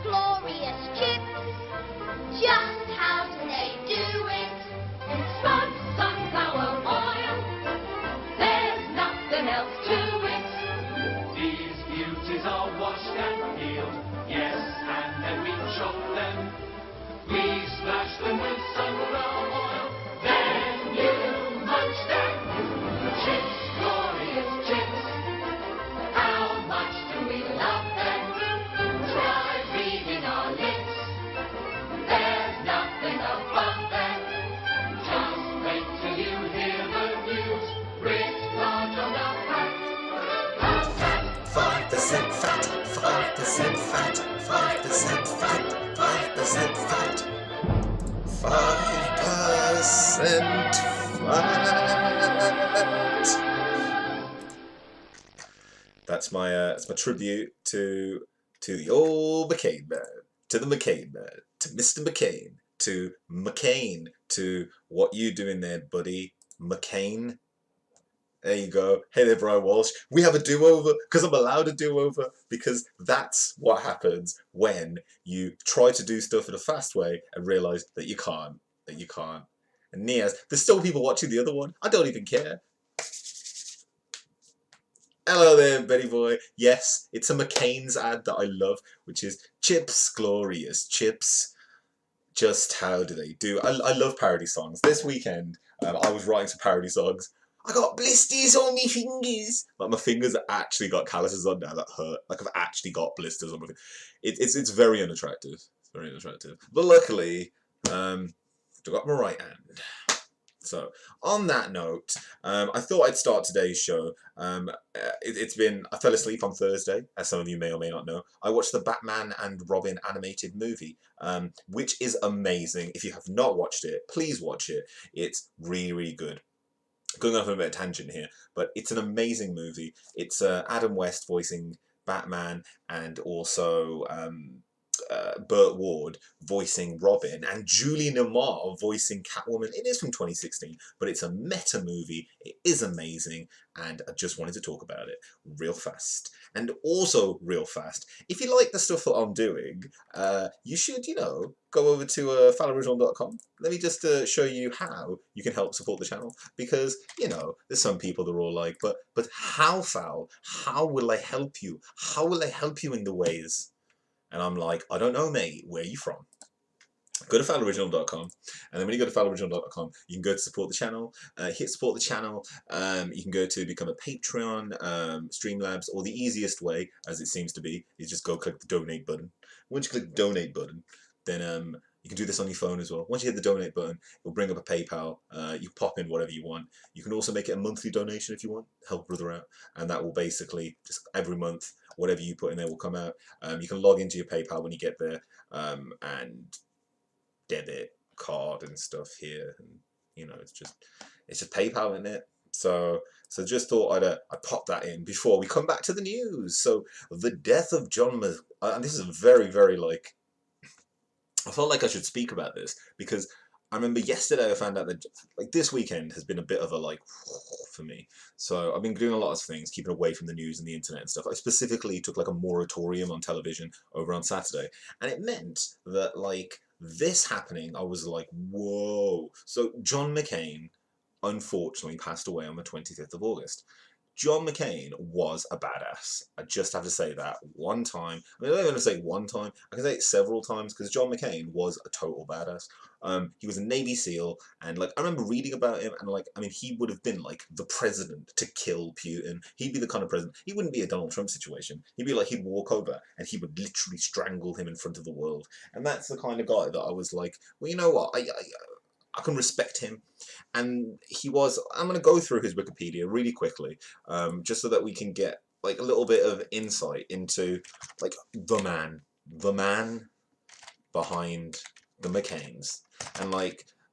glorious chips. Just how do they do it? Spun sunflower oil, there's nothing else to it. These beauties are washed and peeled, yes, and then we chop them. We splash them with sunflower oil, then you munch them. Chips, glorious chips, how much do we love them? Try reading our lips, there's nothing above them. Just wait till you hear the news, writ large on the pack. How fat? 5% fat, 5% fat, 5% fat, 5% fat, 5% fat. That's my tribute to the old McCain man, to the McCain man, to Mr. McCain, to McCain, to what you doing there, buddy, McCain. There you go. Hey there, Brian Walsh. We have a do-over because I'm allowed a do-over, because that's what happens when you try to do stuff in a fast way and realise that you can't. And Niaz, there's still people watching the other one. I don't even care. Hello there, Betty boy. Yes, it's a McCain's ad that I love, which is chips, glorious chips. Just how do they do? I love parody songs. This weekend, I was writing some parody songs. I got blisters on my fingers. Like, my fingers actually got calluses on now that hurt. Like, I've actually got blisters on my fingers. It's very unattractive. It's very unattractive. But luckily, I've got my right hand. So, on that note, I thought I'd start today's show. I fell asleep on Thursday, as some of you may or may not know. I watched the Batman and Robin animated movie, which is amazing. If you have not watched it, please watch it. It's really, really good. Going off on a bit of tangent here, but it's an amazing movie. It's Adam West voicing Batman, and also Burt Ward voicing Robin, and Julie Newmar voicing Catwoman. It is from 2016, but it's a meta movie. It is amazing, and I just wanted to talk about it real fast. And also real fast, if you like the stuff that I'm doing, you should, go over to fowloriginal.com. Let me just show you how you can help support the channel, because, there's some people that are all like, but how, Fowl? How will I help you? How will I help you in the ways? And I'm like, I don't know, mate. Where are you from? Go to fowloriginal.com, and then when you go to fowloriginal.com, you can go to support the channel, hit support the channel. You can go to become a Patreon, Streamlabs, or the easiest way, as it seems to be, is just go click the donate button. Once you click the donate button, then you can do this on your phone as well. Once you hit the donate button, it'll bring up a PayPal. You pop in whatever you want. You can also make it a monthly donation if you want, help a brother out, and that will basically just every month, whatever you put in there will come out. You can log into your PayPal when you get there, and debit card and stuff here, and it's just PayPal, isn't it? So just thought I'd pop that in before we come back to the news. So the death of John and this is very, very I felt like I should speak about this, because I remember yesterday I found out that this weekend has been a bit of a for me. So I've been doing a lot of things, keeping away from the news and the internet and stuff. I specifically took a moratorium on television over on Saturday, and it meant that this happening, I was like, whoa. So John McCain unfortunately passed away on the 25th of August. John McCain was a badass. I just have to say that one time. I don't even say one time. I can say it several times, because John McCain was a total badass. He was a Navy SEAL, and I remember reading about him, and he would have been the president to kill Putin. He'd be the kind of president. He wouldn't be a Donald Trump situation. He'd be he'd walk over and he would literally strangle him in front of the world. And that's the kind of guy that I was like, well, you know what? I can respect him. And he was, I'm going to go through his Wikipedia really quickly, just so that we can get a little bit of insight into the man behind the McCains. And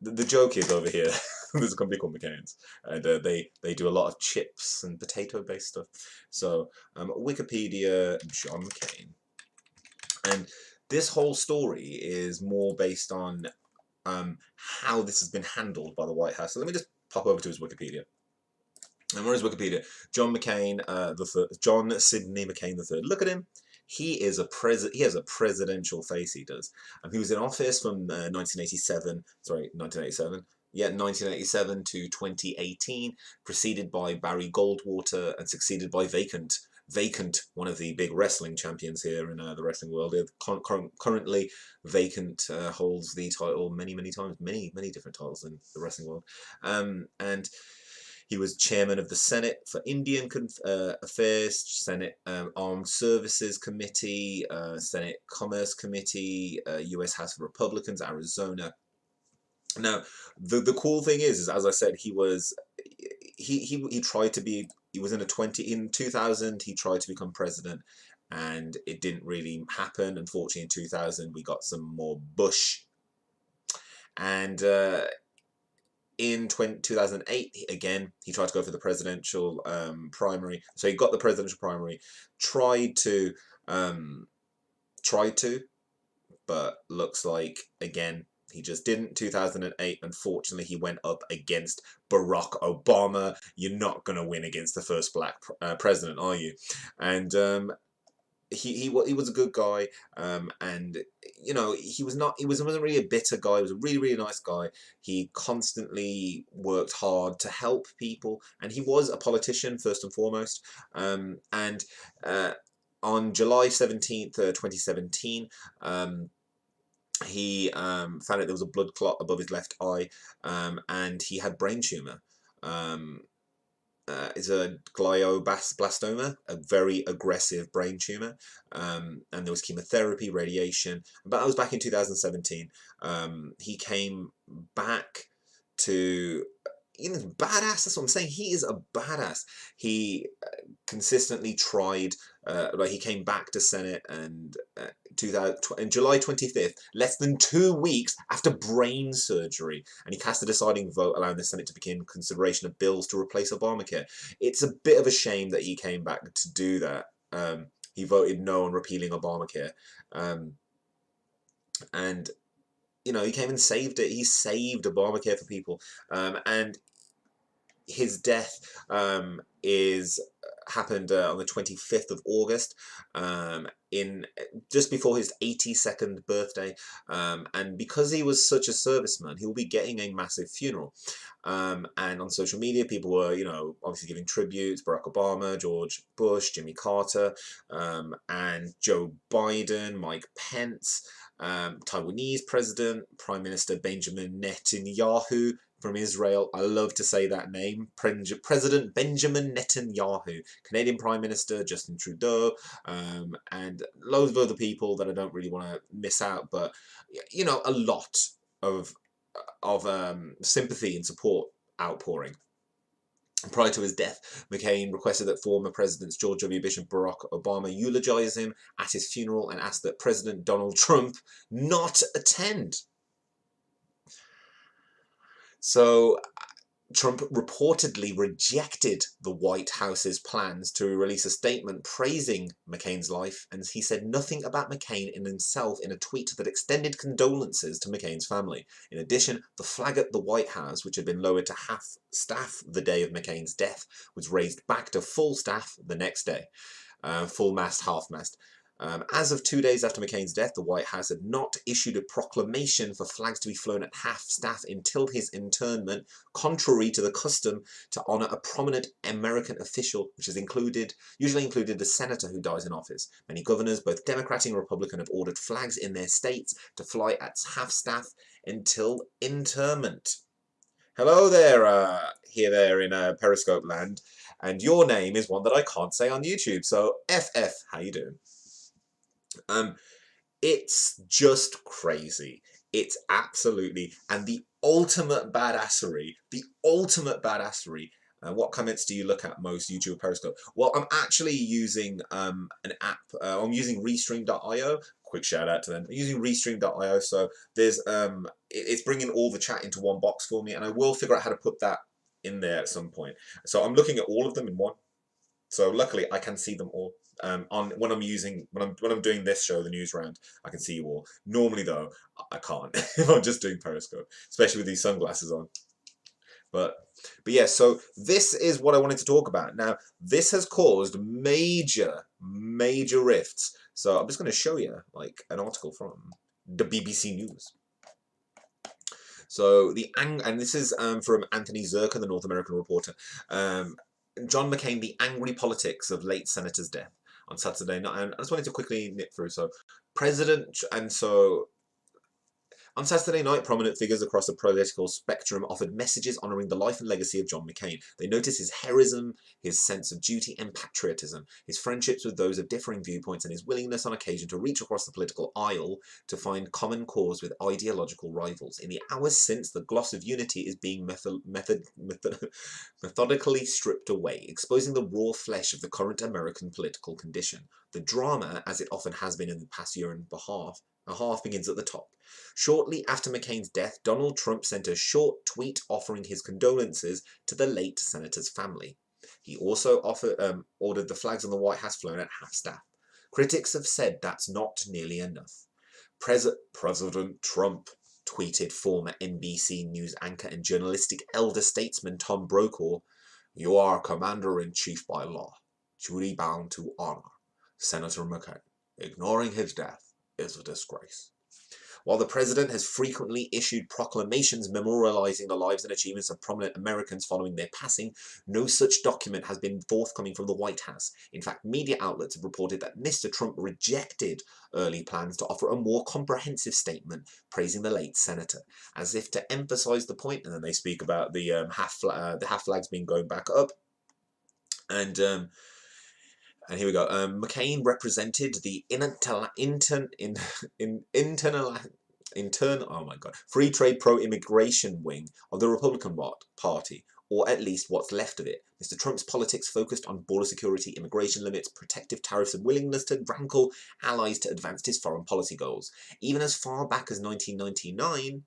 the joke is over here, there's a company called McCain's, and they do a lot of chips and potato based stuff. So Wikipedia, John McCain. And this whole story is more based on how this has been handled by the White House. So let me just pop over to his Wikipedia. And where is Wikipedia? John McCain, John Sidney McCain III. Look at him. he is a he has a presidential face, he does. He was in office from 1987, sorry, 1987. Yeah, 1987 to 2018, preceded by Barry Goldwater and succeeded by Vacant. Vacant, one of the big wrestling champions here in the wrestling world. Currently, Vacant holds the title many times, many different titles in the wrestling world. And he was chairman of the Senate for Indian Affairs, Senate Armed Services Committee, Senate Commerce Committee, U.S. House of Republicans, Arizona. Now, the cool thing is as I said, he tried to be. He was in 2000. He tried to become president, and it didn't really happen. Unfortunately, in 2000, we got some more Bush, and in 2008, again, he tried to go for the presidential primary. So he got the presidential primary, tried to, but looks like, again, he just didn't. 2008, unfortunately, he went up against Barack Obama. You're not going to win against the first black president, are you? And he was a good guy, and you know, he wasn't really a bitter guy. He was a really nice guy. He constantly worked hard to help people, and he was a politician first and foremost. And on July 17th, 2017, he found out there was a blood clot above his left eye, and he had brain tumor. Is a glioblastoma, a very aggressive brain tumor, and there was chemotherapy, radiation. But that was back in 2017. He came back to, you know, badass. That's what I'm saying. He is a badass. He consistently tried. Like, he came back to Senate, and in July 25th, less than 2 weeks after brain surgery, and he cast a deciding vote allowing the Senate to begin consideration of bills to replace Obamacare. It's a bit of a shame that he came back to do that. He voted no on repealing Obamacare, and you know, he came and saved it. He saved Obamacare for people, and his death happened on the 25th of August, in just before his 82nd birthday, and because he was such a serviceman, he will be getting a massive funeral. And on social media, people were, you know, obviously giving tributes: Barack Obama, George Bush, Jimmy Carter, and Joe Biden, Mike Pence, Taiwanese President, Prime Minister Benjamin Netanyahu from Israel. I love to say that name, President Benjamin Netanyahu, Canadian Prime Minister Justin Trudeau, and loads of other people that I don't really want to miss out, but you know, a lot of sympathy and support outpouring. Prior to his death, McCain requested that former presidents George W. Bush and Barack Obama eulogize him at his funeral and asked that President Donald Trump not attend. So Trump reportedly rejected the White House's plans to release a statement praising McCain's life, and he said nothing about McCain in himself in a tweet that extended condolences to McCain's family. In addition, the flag at the White House, which had been lowered to half staff the day of McCain's death, was raised back to full staff the next day. Full mast, half mast. As of 2 days after McCain's death, the White House had not issued a proclamation for flags to be flown at half staff until his internment, contrary to the custom to honour a prominent American official, which is usually included the senator who dies in office. Many governors, both Democratic and Republican, have ordered flags in their states to fly at half staff until interment. Hello there, here there in Periscope land, and your name is one that I can't say on YouTube, so FF, how you doing? It's just crazy. It's absolutely, and the ultimate badassery, what comments do you look at most, YouTube or Periscope? Well, I'm actually using an app. I'm using Restream.io. Quick shout out to them. I'm using Restream.io, so there's it's bringing all the chat into one box for me, and I will figure out how to put that in there at some point. So I'm looking at all of them in one. So luckily I can see them all. When I'm doing this show, the news round, I can see you all. Normally though, I can't if I'm just doing Periscope, especially with these sunglasses on. But yeah, so this is what I wanted to talk about. Now, this has caused major rifts So I'm just going to show you like an article from the BBC News. So and this is from Anthony Zerker, the North American reporter. John McCain, the angry politics of late senator's death on Saturday night. And I just wanted to quickly nip through. So on Saturday night, prominent figures across the political spectrum offered messages honouring the life and legacy of John McCain. They noticed his heroism, his sense of duty and patriotism, his friendships with those of differing viewpoints, and his willingness on occasion to reach across the political aisle to find common cause with ideological rivals. In the hours since, the gloss of unity is being methodically stripped away, exposing the raw flesh of the current American political condition. The drama, as it often has been in the past year and a half, begins at the top. Shortly after McCain's death, Donald Trump sent a short tweet offering his condolences to the late senator's family. He also ordered the flags on the White House flown at half-staff. Critics have said that's not nearly enough. President Trump, tweeted former NBC News anchor and journalistic elder statesman Tom Brokaw, "You are commander-in-chief by law, duty bound to honor Senator McCain. Ignoring his death is a disgrace." While the president has frequently issued proclamations memorializing the lives and achievements of prominent Americans following their passing, no such document has been forthcoming from the White House. In fact, media outlets have reported that Mr. Trump rejected early plans to offer a more comprehensive statement praising the late senator, as if to emphasize the point. And then they speak about the half flags being going back up. And here we go. McCain represented the free trade pro-immigration wing of the Republican Party, or at least what's left of it. Mr. Trump's politics focused on border security, immigration limits, protective tariffs, and willingness to rankle allies to advance his foreign policy goals. Even as far back as 1999,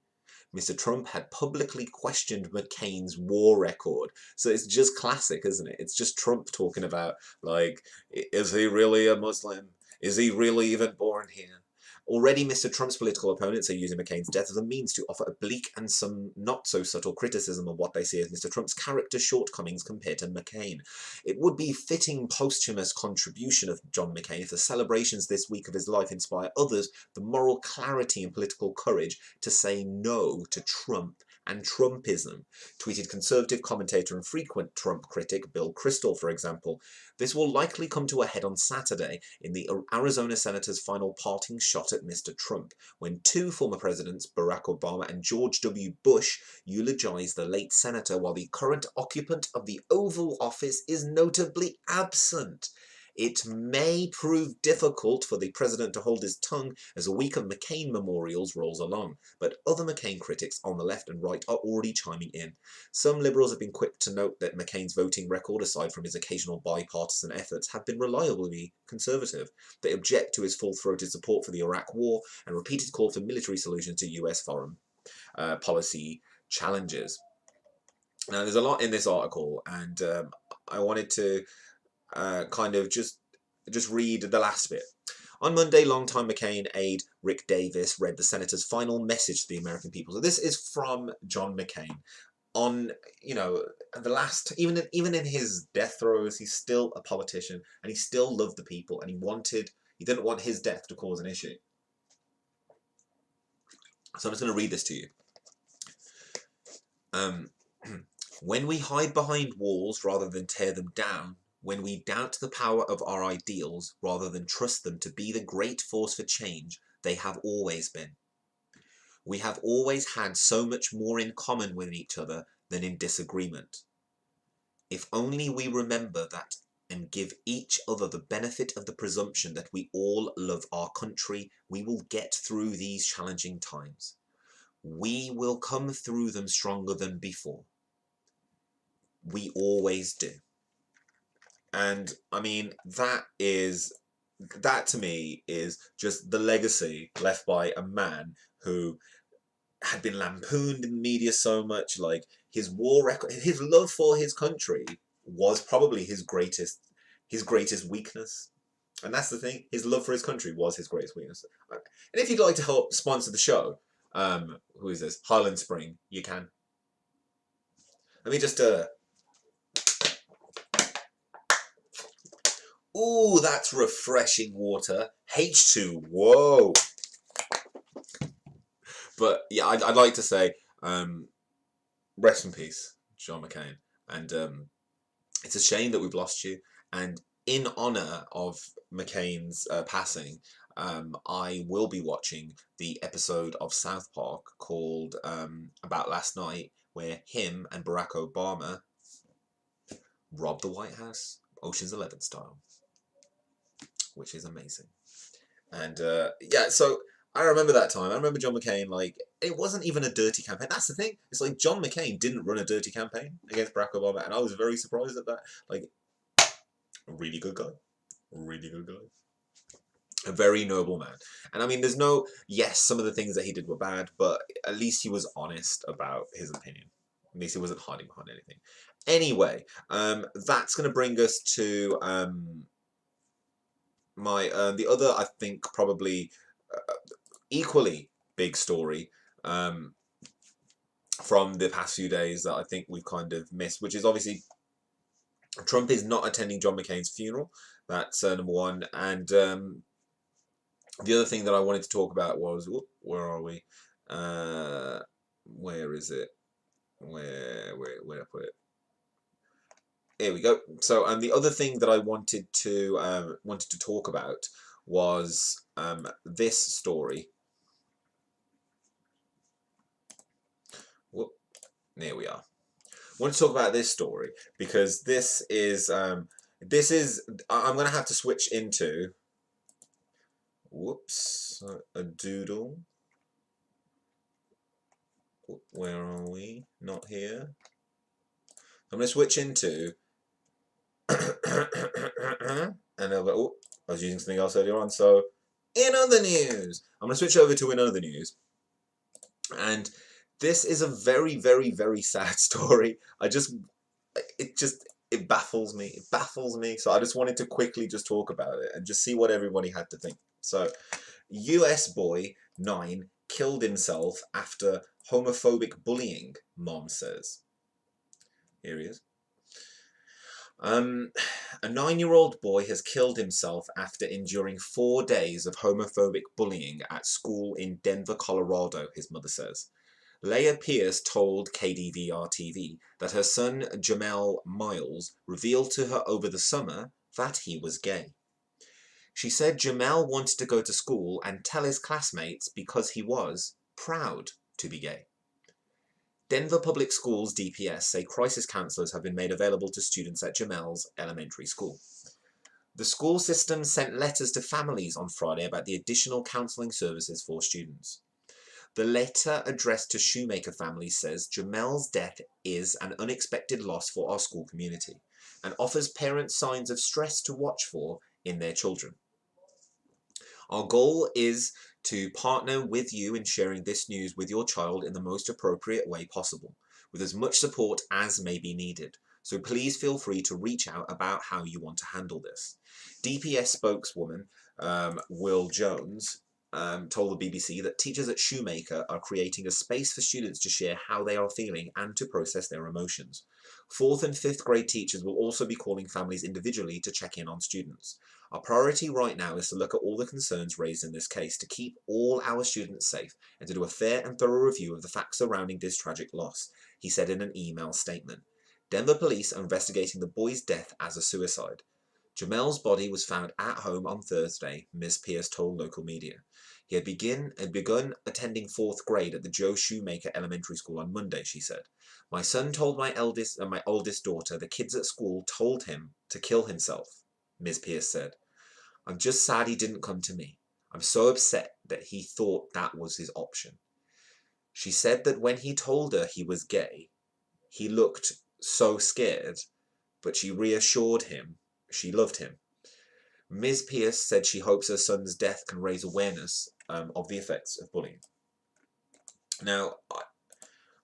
Mr. Trump had publicly questioned McCain's war record. So it's just classic, isn't it? It's just Trump talking about, like, is he really a Muslim? Is he really even born here? Already, Mr. Trump's political opponents are using McCain's death as a means to offer a bleak and some not-so-subtle criticism of what they see as Mr. Trump's character shortcomings compared to McCain. It would be fitting posthumous contribution of John McCain if the celebrations this week of his life inspire others the moral clarity and political courage to say no to Trump and Trumpism, tweeted conservative commentator and frequent Trump critic Bill Kristol, for example. This will likely come to a head on Saturday in the Arizona senator's final parting shot at Mr. Trump, when two former presidents, Barack Obama and George W. Bush, eulogized the late senator while the current occupant of the Oval Office is notably absent. It may prove difficult for the president to hold his tongue as a week of McCain memorials rolls along, but other McCain critics on the left and right are already chiming in. Some liberals have been quick to note that McCain's voting record, aside from his occasional bipartisan efforts, have been reliably conservative. They object to his full-throated support for the Iraq War and repeated call for military solutions to US foreign policy challenges. Now, there's a lot in this article, and I wanted to kind of just read the last bit. On Monday, longtime McCain aide Rick Davis read the senator's final message to the American people. So this is from John McCain. On, you know, the last, even in his death throes, he's still a politician, and he still loved the people, and he didn't want his death to cause an issue. So I'm just going to read this to you. When we hide behind walls rather than tear them down, when we doubt the power of our ideals rather than trust them to be the great force for change they have always been. We have always had so much more in common with each other than in disagreement. If only we remember that and give each other the benefit of the presumption that we all love our country, we will get through these challenging times. We will come through them stronger than before. We always do. And I mean, that to me is just the legacy left by a man who had been lampooned in the media so much. Like, his war record, his love for his country was probably his greatest weakness. And that's the thing, his love for his country was his greatest weakness. And if you'd like to help sponsor the show, who is this? Highland Spring, you can. Let me just Ooh, that's refreshing water. H2, whoa. But yeah, I'd like to say, rest in peace, John McCain. And it's a shame that we've lost you. And in honour of McCain's passing, I will be watching the episode of South Park called About Last Night, where him and Barack Obama robbed the White House, Ocean's 11 style, which is amazing. And yeah, so I remember that time. I remember John McCain, like, it wasn't even a dirty campaign. That's the thing. It's like John McCain didn't run a dirty campaign against Barack Obama, and I was very surprised at that. Like, a really good guy. Really good guy. A very noble man. And I mean, there's no, yes, some of the things that he did were bad, but at least he was honest about his opinion. At least he wasn't hiding behind anything. Anyway, that's going to bring us to the other, I think, probably equally big story from the past few days that I think we've kind of missed, which is obviously Trump is not attending John McCain's funeral. That's number one. And the other thing that I wanted to talk about was, where are we? Where is it? Where did I put it? Here we go. So, and the other thing that I wanted to talk about was this story. Whoop, there we are. I want to talk about this story because this is I'm going to have to switch into. Whoops, a doodle. Where are we? Not here. I'm going to switch into. And I'll go, oh, I was using something else earlier on. So, in other news, I'm going to switch over to in other news. And this is a very, very, very sad story. It baffles me. It baffles me. So I just wanted to quickly just talk about it and just see what everybody had to think. So, US boy 9 killed himself after homophobic bullying, mom says. Here he is. A 9-year-old boy has killed himself after enduring 4 days of homophobic bullying at school in Denver, Colorado, his mother says. Leah Pierce told KDVR-TV that her son Jamel Miles revealed to her over the summer that he was gay. She said Jamel wanted to go to school and tell his classmates because he was proud to be gay. Denver Public Schools DPS say crisis counsellors have been made available to students at Jamel's elementary school. The school system sent letters to families on Friday about the additional counselling services for students. The letter addressed to Shoemaker families says Jamel's death is an unexpected loss for our school community and offers parents signs of stress to watch for in their children. Our goal is to partner with you in sharing this news with your child in the most appropriate way possible, with as much support as may be needed. So please feel free to reach out about how you want to handle this. DPS spokeswoman Will Jones told the BBC that teachers at Shoemaker are creating a space for students to share how they are feeling and to process their emotions. 4th and 5th grade teachers will also be calling families individually to check in on students. Our priority right now is to look at all the concerns raised in this case, to keep all our students safe, and to do a fair and thorough review of the facts surrounding this tragic loss, he said in an email statement. Denver police are investigating the boy's death as a suicide. Jamel's body was found at home on Thursday, Ms. Pierce told local media. He had begun attending 4th grade at the Joe Shoemaker Elementary School on Monday, she said. My son told my eldest and my oldest daughter the kids at school told him to kill himself, Ms. Pierce said. I'm just sad he didn't come to me. I'm so upset that he thought that was his option. She said that when he told her he was gay, he looked so scared, but she reassured him she loved him. Ms. Pierce said she hopes her son's death can raise awareness of the effects of bullying. Now,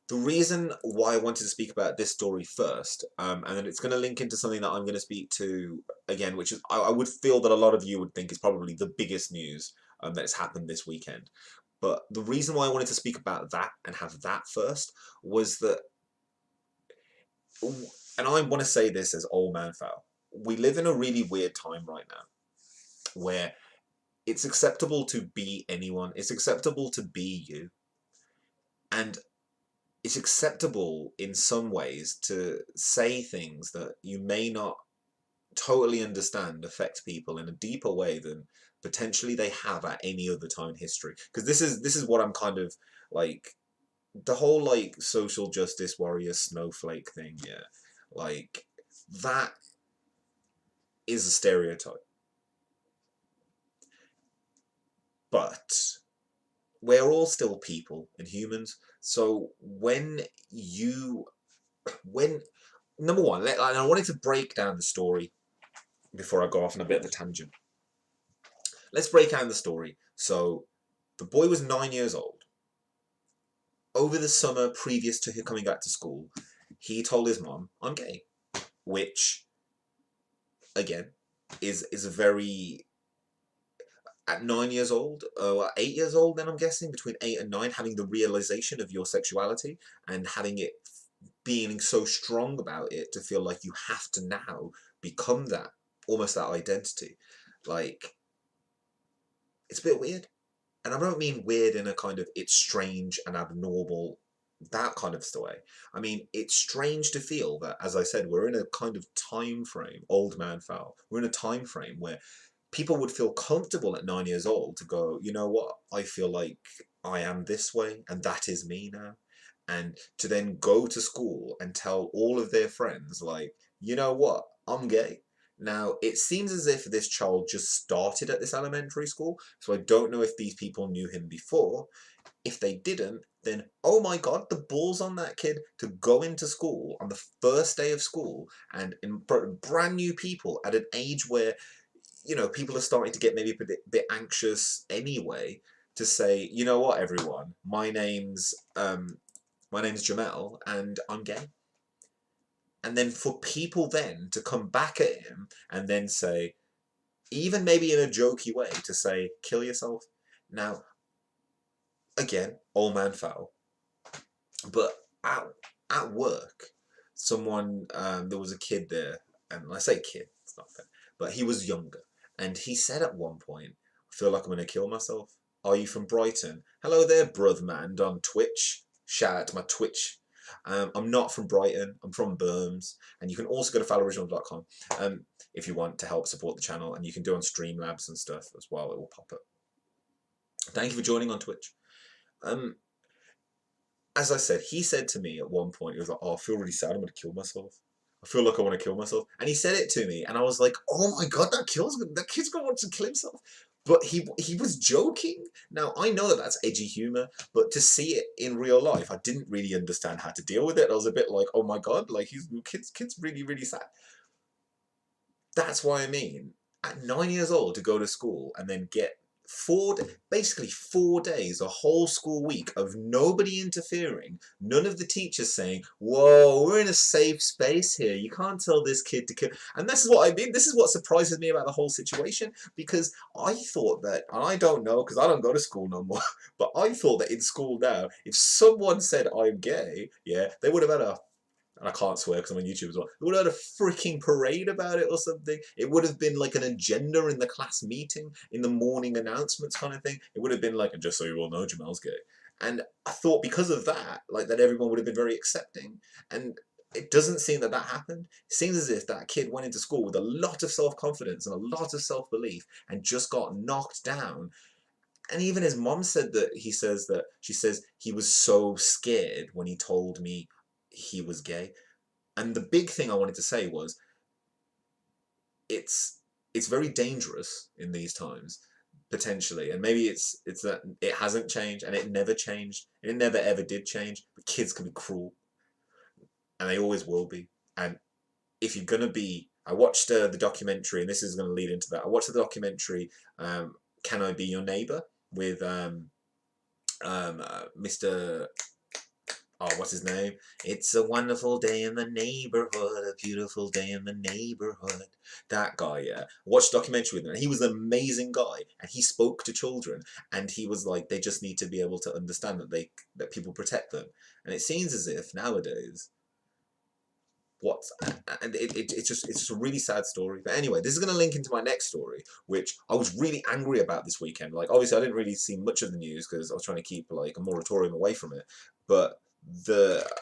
the reason why I wanted to speak about this story first, and then it's going to link into something that I'm going to speak to again, which is I would feel that a lot of you would think is probably the biggest news that's happened this weekend. But the reason why I wanted to speak about that and have that first was that, and I want to say this as old man Fowl, we live in a really weird time right now where it's acceptable to be anyone. It's acceptable to be you. And it's acceptable in some ways to say things that you may not totally understand affect people in a deeper way than potentially they have at any other time in history. Because this is what I'm kind of like, the whole like social justice warrior snowflake thing, yeah, like that is a stereotype. But we're all still people and humans. So when number one, I wanted to break down the story before I go off on a bit of a tangent. Let's break down the story. So the boy was 9 years old. Over the summer previous to him coming back to school, he told his mom, "I'm gay," which again is a very, at 9 years old, 8 years old, then I'm guessing, between 8 and 9, having the realization of your sexuality and having it, being so strong about it to feel like you have to now become that, almost that identity. Like, it's a bit weird. And I don't mean weird in a kind of it's strange and abnormal, that kind of way. I mean, it's strange to feel that, as I said, we're in a kind of time frame, old man Fowl, we're in a time frame where people would feel comfortable at 9 years old to go, you know what, I feel like I am this way and that is me now. And to then go to school and tell all of their friends, like, you know what, I'm gay. Now, it seems as if this child just started at this elementary school, so I don't know if these people knew him before. If they didn't, then, oh my God, the balls on that kid to go into school on the first day of school and in brand new people at an age where, you know, people are starting to get maybe a bit anxious anyway, to say, you know what, everyone, my name's Jamel and I'm gay. And then for people then to come back at him and then say, even maybe in a jokey way, to say, kill yourself. Now, again, old man Fowl. But at work, someone, there was a kid there, and I say kid, it's not fair, but he was younger. And he said at one point, I feel like I'm going to kill myself. Are you from Brighton? Hello there, brother man, on Twitch. Shout out to my Twitch. I'm not from Brighton, I'm from Berms, and you can also go to fowloriginal.com if you want to help support the channel, and you can do on Streamlabs and stuff as well, it will pop up. Thank you for joining on Twitch. As I said, he said to me at one point, he was like, oh, I feel really sad, I'm going to kill myself. I feel like I want to kill myself. And he said it to me, and I was like, oh my God, that kid's going to want to kill himself. But he was joking. Now, I know that that's edgy humour, but to see it in real life, I didn't really understand how to deal with it. I was a bit like, oh my God, like, kid's really, really sad. That's what I mean. At 9 years old, to go to school and then get basically 4 days, a whole school week of nobody interfering, none of the teachers saying, whoa, we're in a safe space here, you can't tell this kid to kill. And this is what I mean, this is what surprises me about the whole situation, because I thought that, and I don't know because I don't go to school no more, but I thought that in school now, if someone said I'm gay, yeah, they would have had a, and I can't swear because I'm on YouTube as well, they would have had a freaking parade about it or something. It would have been like an agenda in the class meeting, in the morning announcements kind of thing. It would have been like, and just so you all know, Jamel's gay. And I thought because of that, like that everyone would have been very accepting. And it doesn't seem that that happened. It seems as if that kid went into school with a lot of self-confidence and a lot of self-belief and just got knocked down. And even his mom said that, she says he was so scared when he told me he was gay. And the big thing I wanted to say was, it's very dangerous in these times, potentially, and maybe it's that it hasn't changed and it never changed and it never ever did change, but kids can be cruel and they always will be. And if you're gonna be, I watched the documentary, and this is going to lead into that, I watched the documentary Can I Be Your Neighbor, with Mr. Oh, what's his name? It's a wonderful day in the neighborhood, a beautiful day in the neighborhood. That guy, yeah. I watched a documentary with him, and he was an amazing guy, and he spoke to children, and he was like, they just need to be able to understand that people protect them. And it seems as if nowadays, and it's just a really sad story. But anyway, this is going to link into my next story, which I was really angry about this weekend. Like, obviously, I didn't really see much of the news because I was trying to keep like a moratorium away from it. But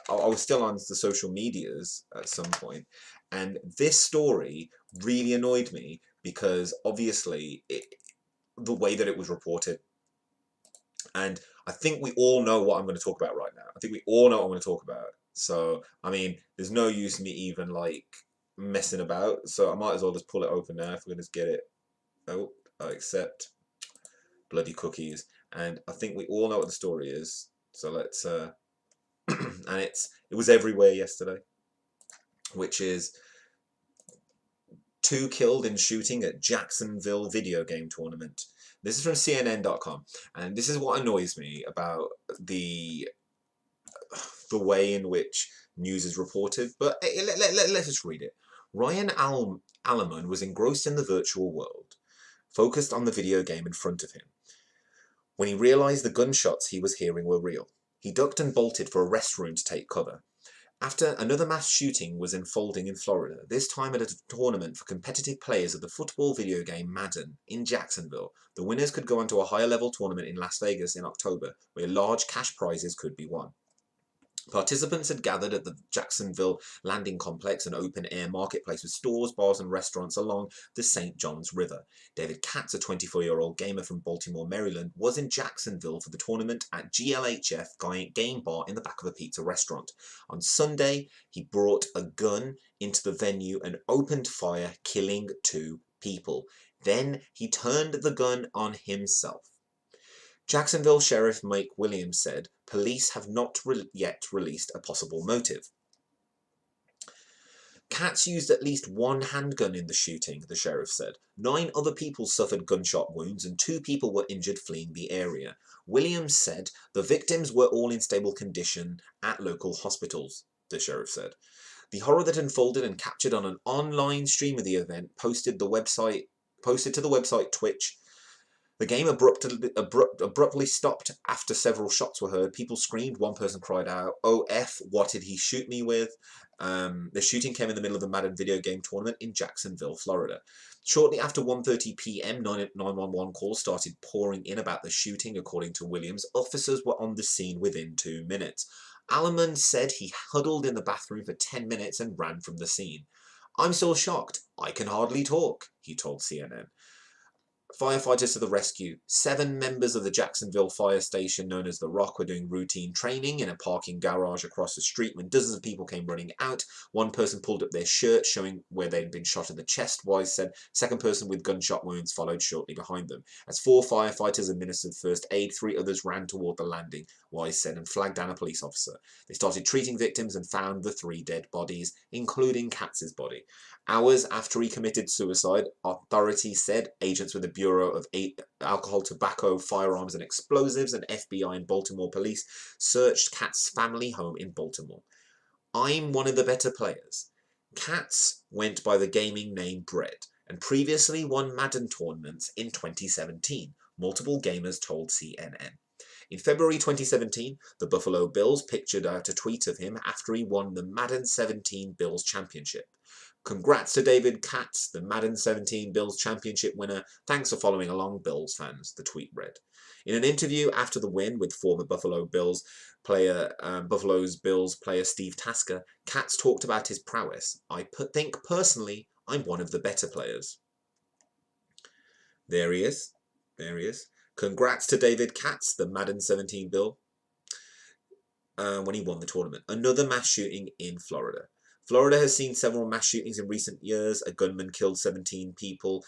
I was still on the social medias at some point, and this story really annoyed me because obviously the way that it was reported. And I think we all know what I'm going to talk about right now. I think we all know what I'm going to talk about. So, I mean, there's no use me even, like, messing about. So I might as well just pull it open now if we're going to just get it. Oh, I accept. Bloody cookies. And I think we all know what the story is. So let's... and it was everywhere yesterday. Which is 2 killed in shooting at Jacksonville video game tournament. This is from CNN.com, and this is what annoys me about the way in which news is reported. But let's just read it. Ryan Alleman was engrossed in the virtual world, focused on the video game in front of him, when he realized the gunshots he was hearing were real. He ducked and bolted for a restroom to take cover. After another mass shooting was unfolding in Florida, this time at a tournament for competitive players of the football video game Madden in Jacksonville, the winners could go on to a higher level tournament in Las Vegas in October, where large cash prizes could be won. Participants had gathered at the Jacksonville Landing Complex, an open-air marketplace with stores, bars and restaurants along the St. Johns River. David Katz, a 24-year-old gamer from Baltimore, Maryland, was in Jacksonville for the tournament at GLHF Game Bar in the back of a pizza restaurant. On Sunday, he brought a gun into the venue and opened fire, killing 2 people. Then he turned the gun on himself. Jacksonville Sheriff Mike Williams said, police have not yet released a possible motive. Katz used at least 1 handgun in the shooting, the sheriff said. 9 other people suffered gunshot wounds and 2 people were injured fleeing the area. Williams said the victims were all in stable condition at local hospitals, the sheriff said. The horror that unfolded and captured on an online stream of the event posted to the website Twitch. The game abruptly stopped after several shots were heard. People screamed. One person cried out, "Oh, F, what did he shoot me with?" The shooting came in the middle of the Madden video game tournament in Jacksonville, Florida. Shortly after 1:30 p.m., 911 calls started pouring in about the shooting, according to Williams. Officers were on the scene within 2 minutes. Alleman said he huddled in the bathroom for 10 minutes and ran from the scene. "I'm still shocked. I can hardly talk," he told CNN. Firefighters to the rescue. 7 members of the Jacksonville fire station, known as The Rock, were doing routine training in a parking garage across the street when dozens of people came running out. One person pulled up their shirt, showing where they'd been shot in the chest, Wise said. Second person with gunshot wounds followed shortly behind them. As 4 firefighters administered first aid, 3 others ran toward the landing, Wise said, and flagged down a police officer. They started treating victims and found the 3 dead bodies, including Katz's body. Hours after he committed suicide, authorities said agents with the Bureau of Alcohol, Tobacco, Firearms and Explosives and FBI and Baltimore police searched Katz's family home in Baltimore. "I'm one of the better players." Katz went by the gaming name Bread and previously won Madden tournaments in 2017, multiple gamers told CNN. In February 2017, the Buffalo Bills pictured out a tweet of him after he won the Madden 17 Bills Championship. "Congrats to David Katz, the Madden 17 Bills Championship winner. Thanks for following along, Bills fans," the tweet read. In an interview after the win with former Buffalo's Bills player Steve Tasker, Katz talked about his prowess. "I think personally I'm one of the better players." There he is. There he is. Congrats to David Katz, the Madden 17 Bill, when he won the tournament. Another mass shooting in Florida. Florida has seen several mass shootings in recent years. A gunman killed 17 people.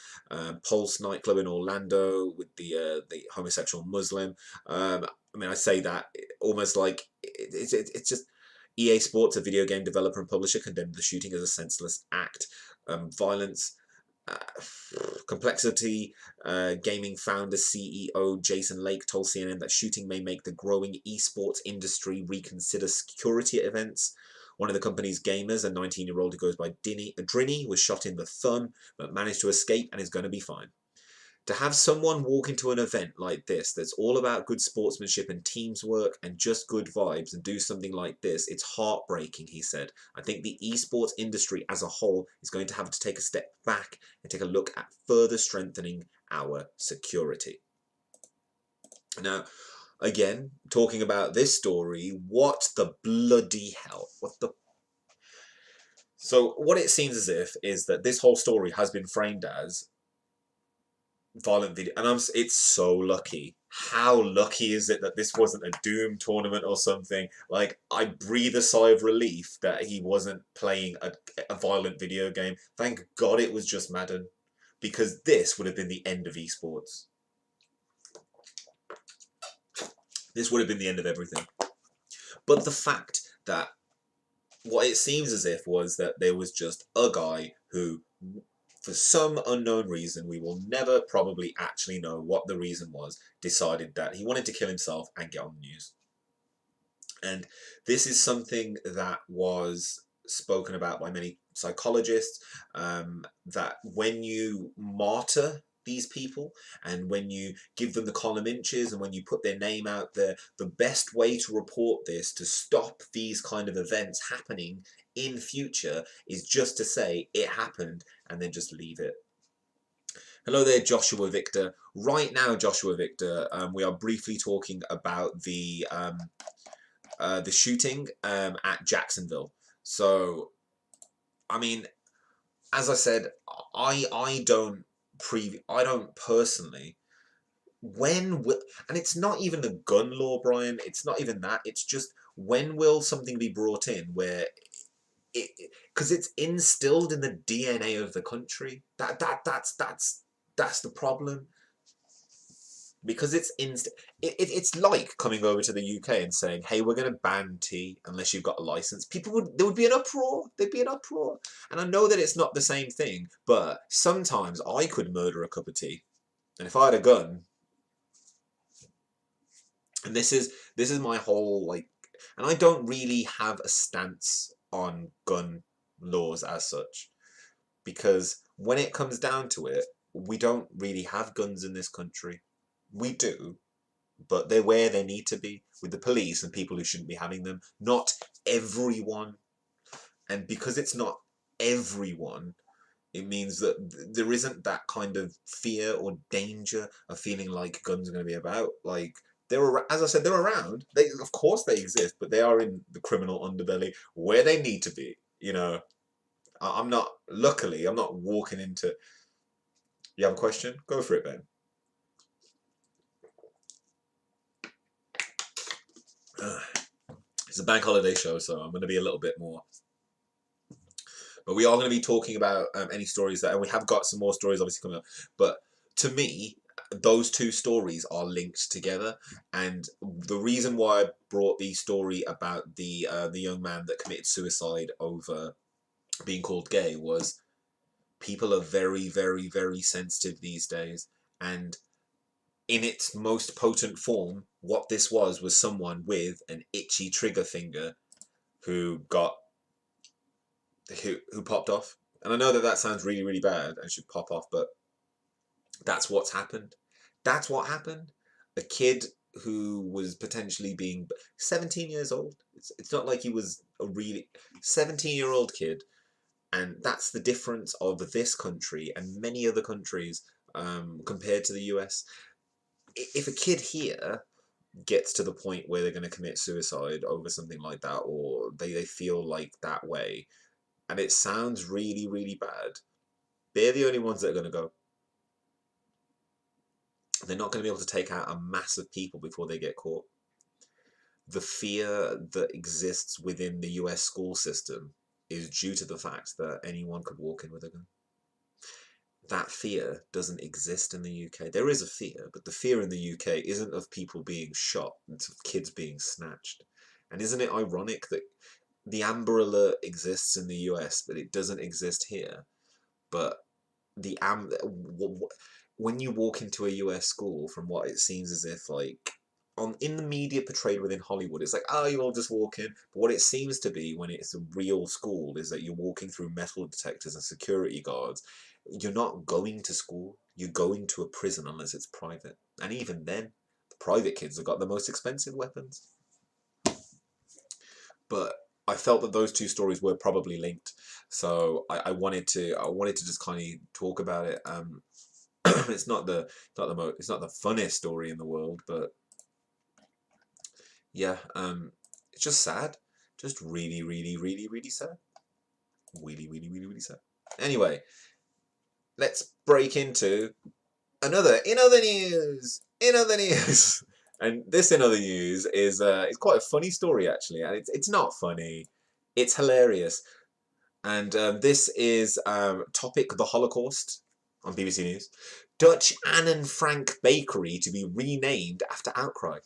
Pulse nightclub in Orlando with the homosexual Muslim. I mean, I say that almost like it's just EA Sports, a video game developer and publisher, condemned the shooting as a senseless act. Violence. Complexity Gaming founder CEO Jason Lake told CNN that shooting may make the growing esports industry reconsider security events. One of the company's gamers, a 19-year-old who goes by Drini, was shot in the thumb but managed to escape and is going to be fine. To have someone walk into an event like this that's all about good sportsmanship and teamwork and just good vibes and do something like this, it's heartbreaking, he said. I think the esports industry as a whole is going to have to take a step back and take a look at further strengthening our security. Now, again, talking about this story, what the bloody hell? What the... So what it seems as if is that this whole story has been framed as violent video, and it's so lucky. How lucky is it that this wasn't a Doom tournament or something? Like, I breathe a sigh of relief that he wasn't playing a violent video game. Thank God it was just Madden, because this would have been the end of esports. This would have been the end of everything. But the fact that what it seems as if was that there was just a guy who, for some unknown reason, we will never probably actually know what the reason was, decided that he wanted to kill himself and get on the news. And this is something that was spoken about by many psychologists, that when you martyr these people and when you give them the column inches and when you put their name out there, the best way to report this, to stop these kind of events happening in future, is just to say it happened and then just leave it. Hello there, Joshua Victor. Right now, Joshua Victor, we are briefly talking about the shooting at Jacksonville. So, I mean, as I said, I don't personally, and it's not even the gun law, Brian, it's not even that, it's just, when will something be brought in where because it's instilled in the DNA of the country. That's the problem. Because it's like coming over to the UK and saying, hey, we're going to ban tea unless you've got a license. There would be an uproar. There'd be an uproar. And I know that it's not the same thing, but sometimes I could murder a cup of tea. And if I had a gun, and this is my whole, like, and I don't really have a stance on gun laws as such, because when it comes down to it, we don't really have guns in this country. We do, but they're where they need to be, with the police and people who shouldn't be having them. Not everyone. And because it's not everyone, it means that there isn't that kind of fear or danger of feeling like guns are going to be about. Like, as I said, they're around. Of course they exist, but they are in the criminal underbelly where they need to be. You know, luckily, I'm not walking into... You have a question? Go for it, Ben. It's a bank holiday show, so I'm going to be a little bit more. But we are going to be talking about any stories and we have got some more stories obviously coming up. But to me, those two stories are linked together, and the reason why I brought the story about the young man that committed suicide over being called gay was people are very, very, very sensitive these days, and in its most potent form, what this was someone with an itchy trigger finger who popped off. And I know that sounds really, really bad and should pop off, but that's what's happened. That's what happened. A kid who was potentially being 17 years old. It's not like he was a really 17-year-old kid. And that's the difference of this country and many other countries compared to the US. If a kid here gets to the point where they're going to commit suicide over something like that, or they feel like that way, and it sounds really, really bad, they're the only ones that are going to go. They're not going to be able to take out a mass of people before they get caught. The fear that exists within the US school system is due to the fact that anyone could walk in with a gun. That fear doesn't exist in the UK. There is a fear, but the fear in the UK isn't of people being shot, it's of kids being snatched. And isn't it ironic that the Amber Alert exists in the US, but it doesn't exist here? But when you walk into a US school, from what it seems as if, like, in the media portrayed within Hollywood, it's like, oh, you all just walk in. But what it seems to be when it's a real school is that you're walking through metal detectors and security guards. You're not going to school. you go into a prison unless it's private. And even then, the private kids have got the most expensive weapons. But I felt that those two stories were probably linked, so I wanted to just kind of talk about it. It's not the funniest story in the world, but yeah, it's just sad, just really, really, really, really sad, really, really, really, really sad. Anyway, let's break into another in other news. In other news. And this in other news is it's quite a funny story actually, and it's not funny, it's hilarious. And this is topic the Holocaust on BBC News. Dutch Anne and Frank bakery to be renamed after outcry.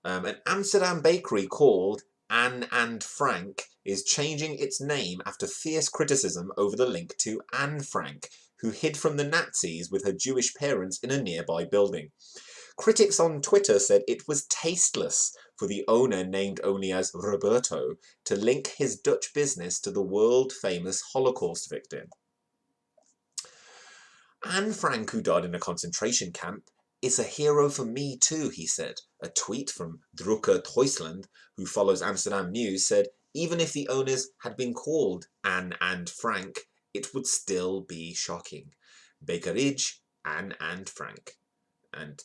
An Amsterdam bakery called Anne and Frank is changing its name after fierce criticism over the link to Anne Frank, who hid from the Nazis with her Jewish parents in a nearby building. Critics on Twitter said it was tasteless for the owner, named only as Roberto, to link his Dutch business to the world-famous Holocaust victim. Anne Frank, who died in a concentration camp, is a hero for me too, he said. A tweet from Drucker Thuisland, who follows Amsterdam News, said, even if the owners had been called Anne and Frank, it would still be shocking. Bakerij, Anne and Frank. And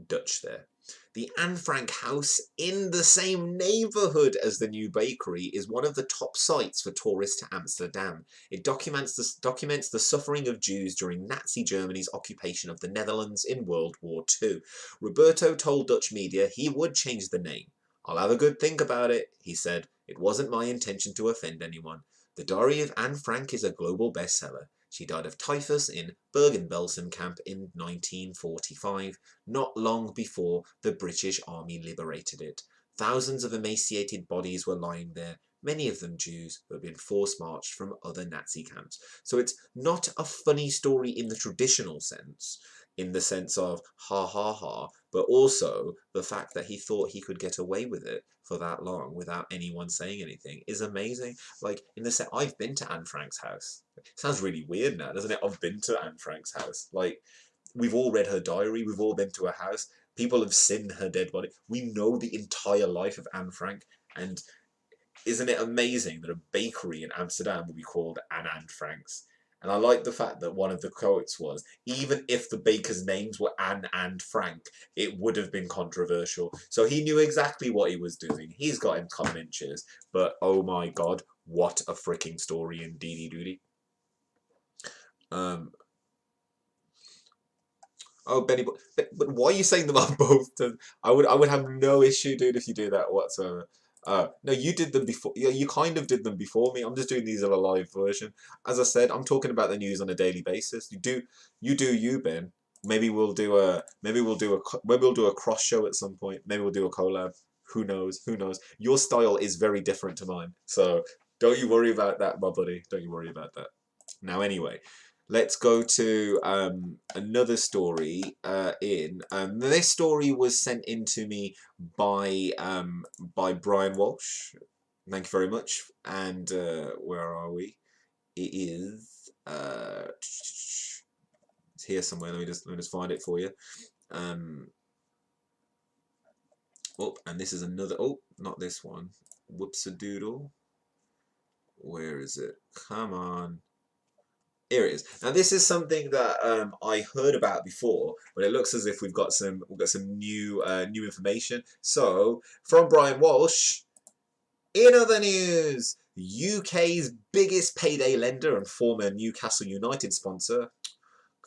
Dutch there. The Anne Frank house in the same neighbourhood as the new bakery is one of the top sites for tourists to Amsterdam. It documents the suffering of Jews during Nazi Germany's occupation of the Netherlands in World War II. Roberto told Dutch media he would change the name. I'll have a good think about it, he said. It wasn't my intention to offend anyone. The Diary of Anne Frank is a global bestseller. She died of typhus in Bergen-Belsen camp in 1945, not long before the British Army liberated it. Thousands of emaciated bodies were lying there, many of them Jews who had been force-marched from other Nazi camps. So it's not a funny story in the traditional sense, in the sense of ha ha ha, but also the fact that he thought he could get away with it for that long without anyone saying anything is amazing. Like, in the sense, I've been to Anne Frank's house. It sounds really weird now, doesn't it? I've been to Anne Frank's house. Like, we've all read her diary, we've all been to her house, people have seen her dead body. We know the entire life of Anne Frank, and isn't it amazing that a bakery in Amsterdam will be called Anne Frank's? And I like the fact that one of the quotes was, even if the bakers' names were Anne and Frank, it would have been controversial. So he knew exactly what he was doing. He's got him common inches. But oh my god, what a freaking story indeedy doody. Oh, Benny, but why are you saying them on both? I would have no issue, dude, if you do that whatsoever. No, you did them before. Yeah, you kind of did them before me. I'm just doing these in a live version. As I said, I'm talking about the news on a daily basis. You, Ben. Maybe we'll do a cross show at some point. Maybe we'll do a collab. Who knows? Who knows? Your style is very different to mine, so don't you worry about that, my buddy. Don't you worry about that. Now, anyway, let's go to another story. This story was sent in to me by Brian Walsh. Thank you very much. And where are we? It is it's here somewhere. Let me just find it for you. Oh, and this is another. Oh, not this one. Whoops-a-doodle. Where is it? Come on. Here it is. Now this is something that I heard about before, but it looks as if we've got some new information. So from Brian Walsh, in other news, UK's biggest payday lender and former Newcastle United sponsor.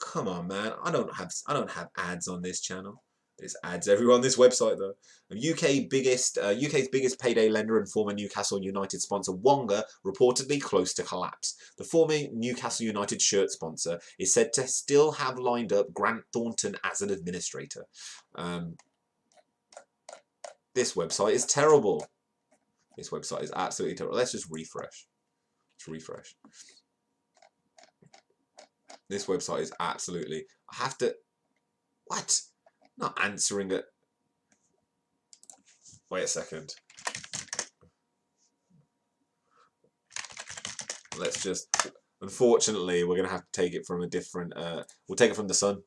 Come on, man! I don't have ads on this channel. There's ads everywhere on this website though. UK's biggest payday lender and former Newcastle United sponsor Wonga reportedly close to collapse. The former Newcastle United shirt sponsor is said to still have lined up Grant Thornton as an administrator. This website is terrible. This website is absolutely terrible. Let's just refresh. Let's refresh. This website is absolutely. I have to. What? Not answering it. Wait a second. Let's just Unfortunately, we're going to have to take it from a different, we'll take it from the sun.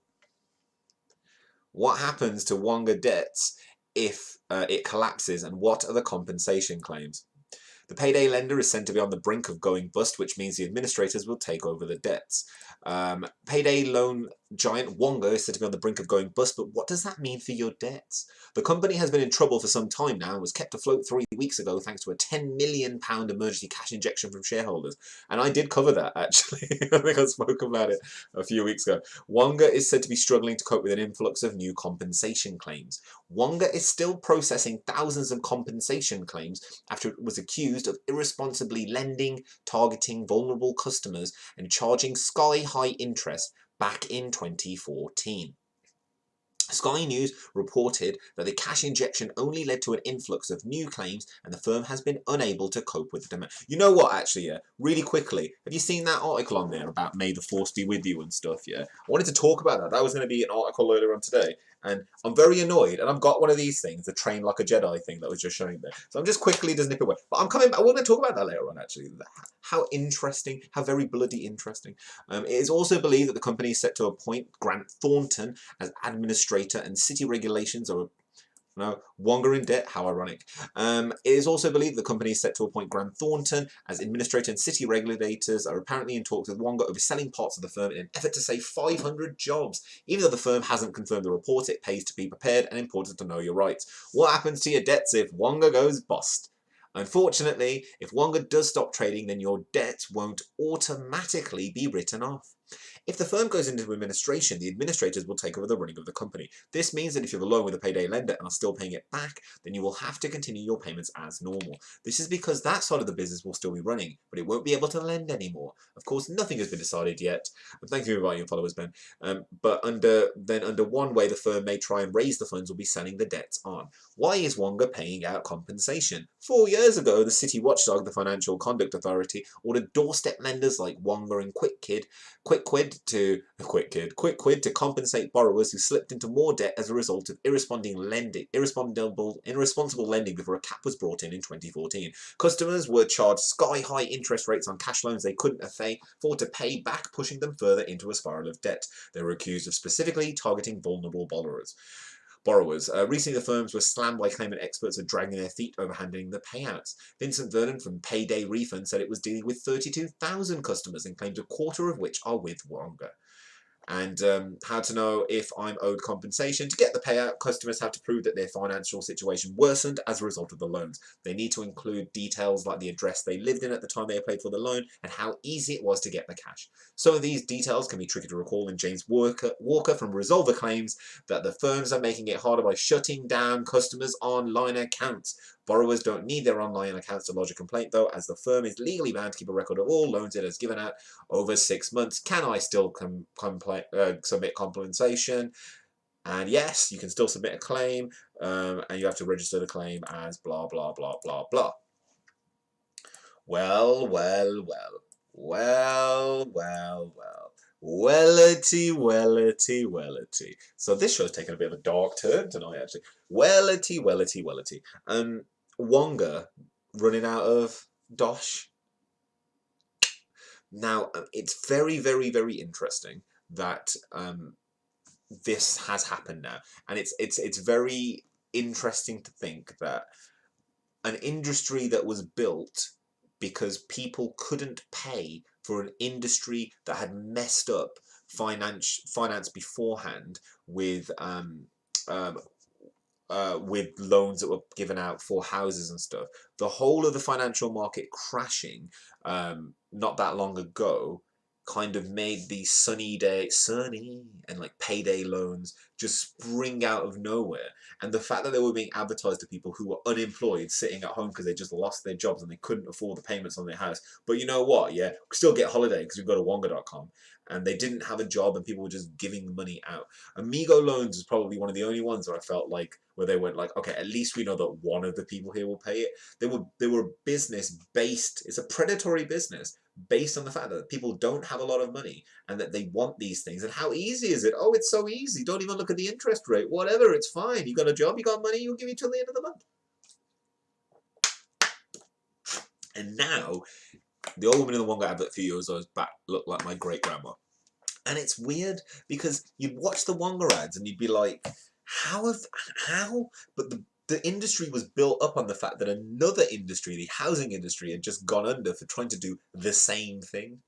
What happens to Wonga debts if it collapses, and what are the compensation claims? The payday lender is said to be on the brink of going bust, which means the administrators will take over the debts. Payday loan giant Wonga is said to be on the brink of going bust, but what does that mean for your debts? The company has been in trouble for some time now and was kept afloat 3 weeks ago thanks to a £10 million emergency cash injection from shareholders. And I did cover that, actually. I think I spoke about it a few weeks ago. Wonga is said to be struggling to cope with an influx of new compensation claims. Wonga is still processing thousands of compensation claims after it was accused of irresponsibly lending, targeting vulnerable customers, and charging sky-high interest back in 2014. Sky News reported that the cash injection only led to an influx of new claims and the firm has been unable to cope with the demand. You know what, actually, yeah, really quickly, have you seen that article on there about May the Force be with you and stuff, yeah? I wanted to talk about that. That was going to be an article later on today. And I'm very annoyed, and I've got one of these things, the train like a Jedi thing that was just showing there. So I'm just quickly just nip away. But I'm coming back. We're going to talk about that later on, actually. How interesting, how very bloody interesting. It is also believed that the company is set to appoint Grant Thornton as administrator and city regulations are... No, Wonga in debt, how ironic. It is also believed the company is set to appoint Grant Thornton as administrator and city regulators are apparently in talks with Wonga over selling parts of the firm in an effort to save 500 jobs. Even though the firm hasn't confirmed the report, it pays to be prepared and important to know your rights. What happens to your debts if Wonga goes bust? Unfortunately, if Wonga does stop trading, then your debts won't automatically be written off. If the firm goes into administration, the administrators will take over the running of the company. This means that if you have a loan with a payday lender and are still paying it back, then you will have to continue your payments as normal. This is because that side of the business will still be running, but it won't be able to lend anymore. Of course, nothing has been decided yet. Thank you for inviting your followers, Ben. But under one way, the firm may try and raise the funds will be selling the debts on. Why is Wonga paying out compensation? 4 years ago, the city watchdog, the Financial Conduct Authority, ordered doorstep lenders like Wonga and QuickQuid to compensate borrowers who slipped into more debt as a result of irresponsible lending before a cap was brought in 2014. Customers were charged sky-high interest rates on cash loans they couldn't afford to pay back, pushing them further into a spiral of debt. They were accused of specifically targeting vulnerable borrowers. Recently, the firms were slammed by claimant experts for dragging their feet over handling the payouts. Vincent Vernon from Payday Refund said it was dealing with 32,000 customers and claimed a quarter of which are with Wonga. And how to know if I'm owed compensation. To get the payout, customers have to prove that their financial situation worsened as a result of the loans. They need to include details like the address they lived in at the time they applied for the loan and how easy it was to get the cash. Some of these details can be tricky to recall, and James Walker from Resolver claims that the firms are making it harder by shutting down customers' online accounts. Borrowers don't need their online accounts to lodge a complaint, though, as the firm is legally bound to keep a record of all loans it has given out over 6 months. Can I still submit compensation? And yes, you can still submit a claim, and you have to register the claim as blah, blah, blah, blah, blah. Well. Wellity. So this show's taken a bit of a dark turn tonight, actually. Wellity. Wonga running out of dosh. Now, it's very, very, very interesting that this has happened now, and it's very interesting to think that an industry that was built because people couldn't pay for an industry that had messed up finance beforehand with loans that were given out for houses and stuff. The whole of the financial market crashing not that long ago kind of made these sunny and like payday loans just spring out of nowhere. And the fact that they were being advertised to people who were unemployed, sitting at home because they just lost their jobs and they couldn't afford the payments on their house. But you know what? Yeah, we still get holiday because we go to wonga.com. And they didn't have a job and people were just giving money out. Amigo Loans is probably one of the only ones where I felt like, where they went like, okay, at least we know that one of the people here will pay it. They were a business based, it's a predatory business based on the fact that people don't have a lot of money and that they want these things. And how easy is it? Oh, it's so easy. Don't even look at the interest rate. Whatever, it's fine. You got a job, you got money, you'll give you till the end of the month. And now, The old woman in the Wonga advert a few years back looked like my great grandma. And it's weird because you'd watch the Wonga ads and you'd be like, how? But the industry was built up on the fact that another industry, the housing industry, had just gone under for trying to do the same thing.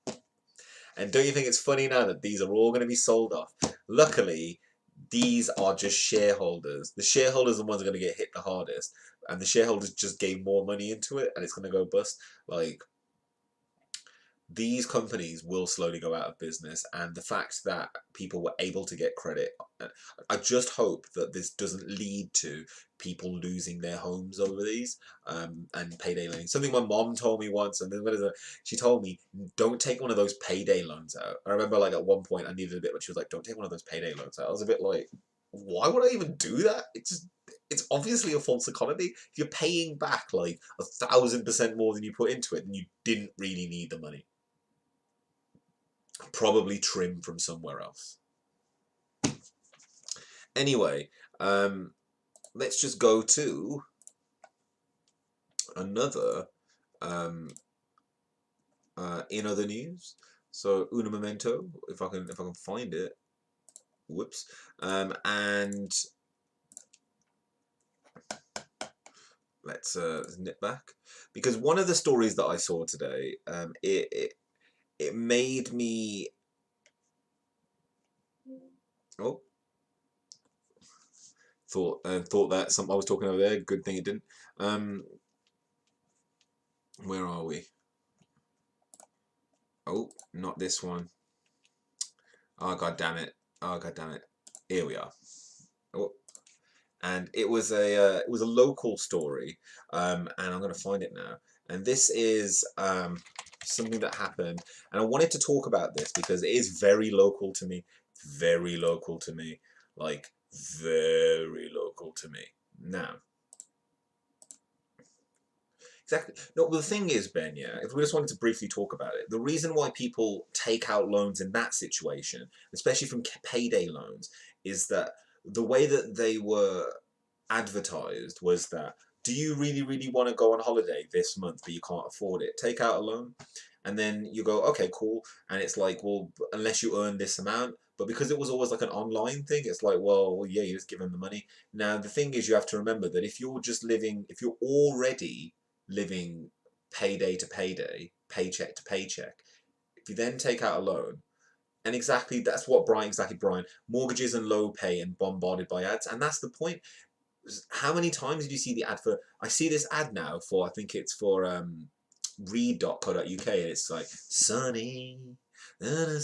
And don't you think it's funny now that these are all going to be sold off? Luckily, these are just shareholders. The shareholders are the ones that are going to get hit the hardest. And the shareholders just gave more money into it and it's going to go bust. Like, these companies will slowly go out of business, and the fact that people were able to get credit, I just hope that this doesn't lead to people losing their homes over these and payday lending. Something my mom told me once, and then she told me, don't take one of those payday loans out. I remember like at one point I needed a bit, but she was like, don't take one of those payday loans out. I was a bit like, why would I even do that? It's obviously a false economy. If you're paying back like 1,000% more than you put into it, then you didn't really need the money. Probably trim from somewhere else. Anyway, let's just go to another in other news. So una momento, if I can find it. Whoops. And let's nip back, because one of the stories that I saw today, it made me, thought that I was talking over there. Good thing it didn't. Where are we? Oh, not this one. Oh, god damn it. Oh, god damn it. Here we are. Oh. And it was a local story, and I'm going to find it now. And this is something that happened, and I wanted to talk about this because it is very local to me. Very local to me. Like, very local to me. Now, exactly. No, the thing is, Ben, yeah, if we just wanted to briefly talk about it, the reason why people take out loans in that situation, especially from payday loans, is that the way that they were advertised was that, do you really, really want to go on holiday this month but you can't afford it? Take out a loan. And then you go, okay, cool. And it's like, well, unless you earn this amount. But because it was always like an online thing, it's like, well, yeah, you just give them the money. Now, the thing is, you have to remember that if you're already living payday to payday, paycheck to paycheck, if you then take out a loan, and exactly that's what Brian, mortgages and low pay and bombarded by ads. And that's the point. How many times did you see the ad for, I see this ad now for, I think it's for read.co.uk, and it's like, sunny, and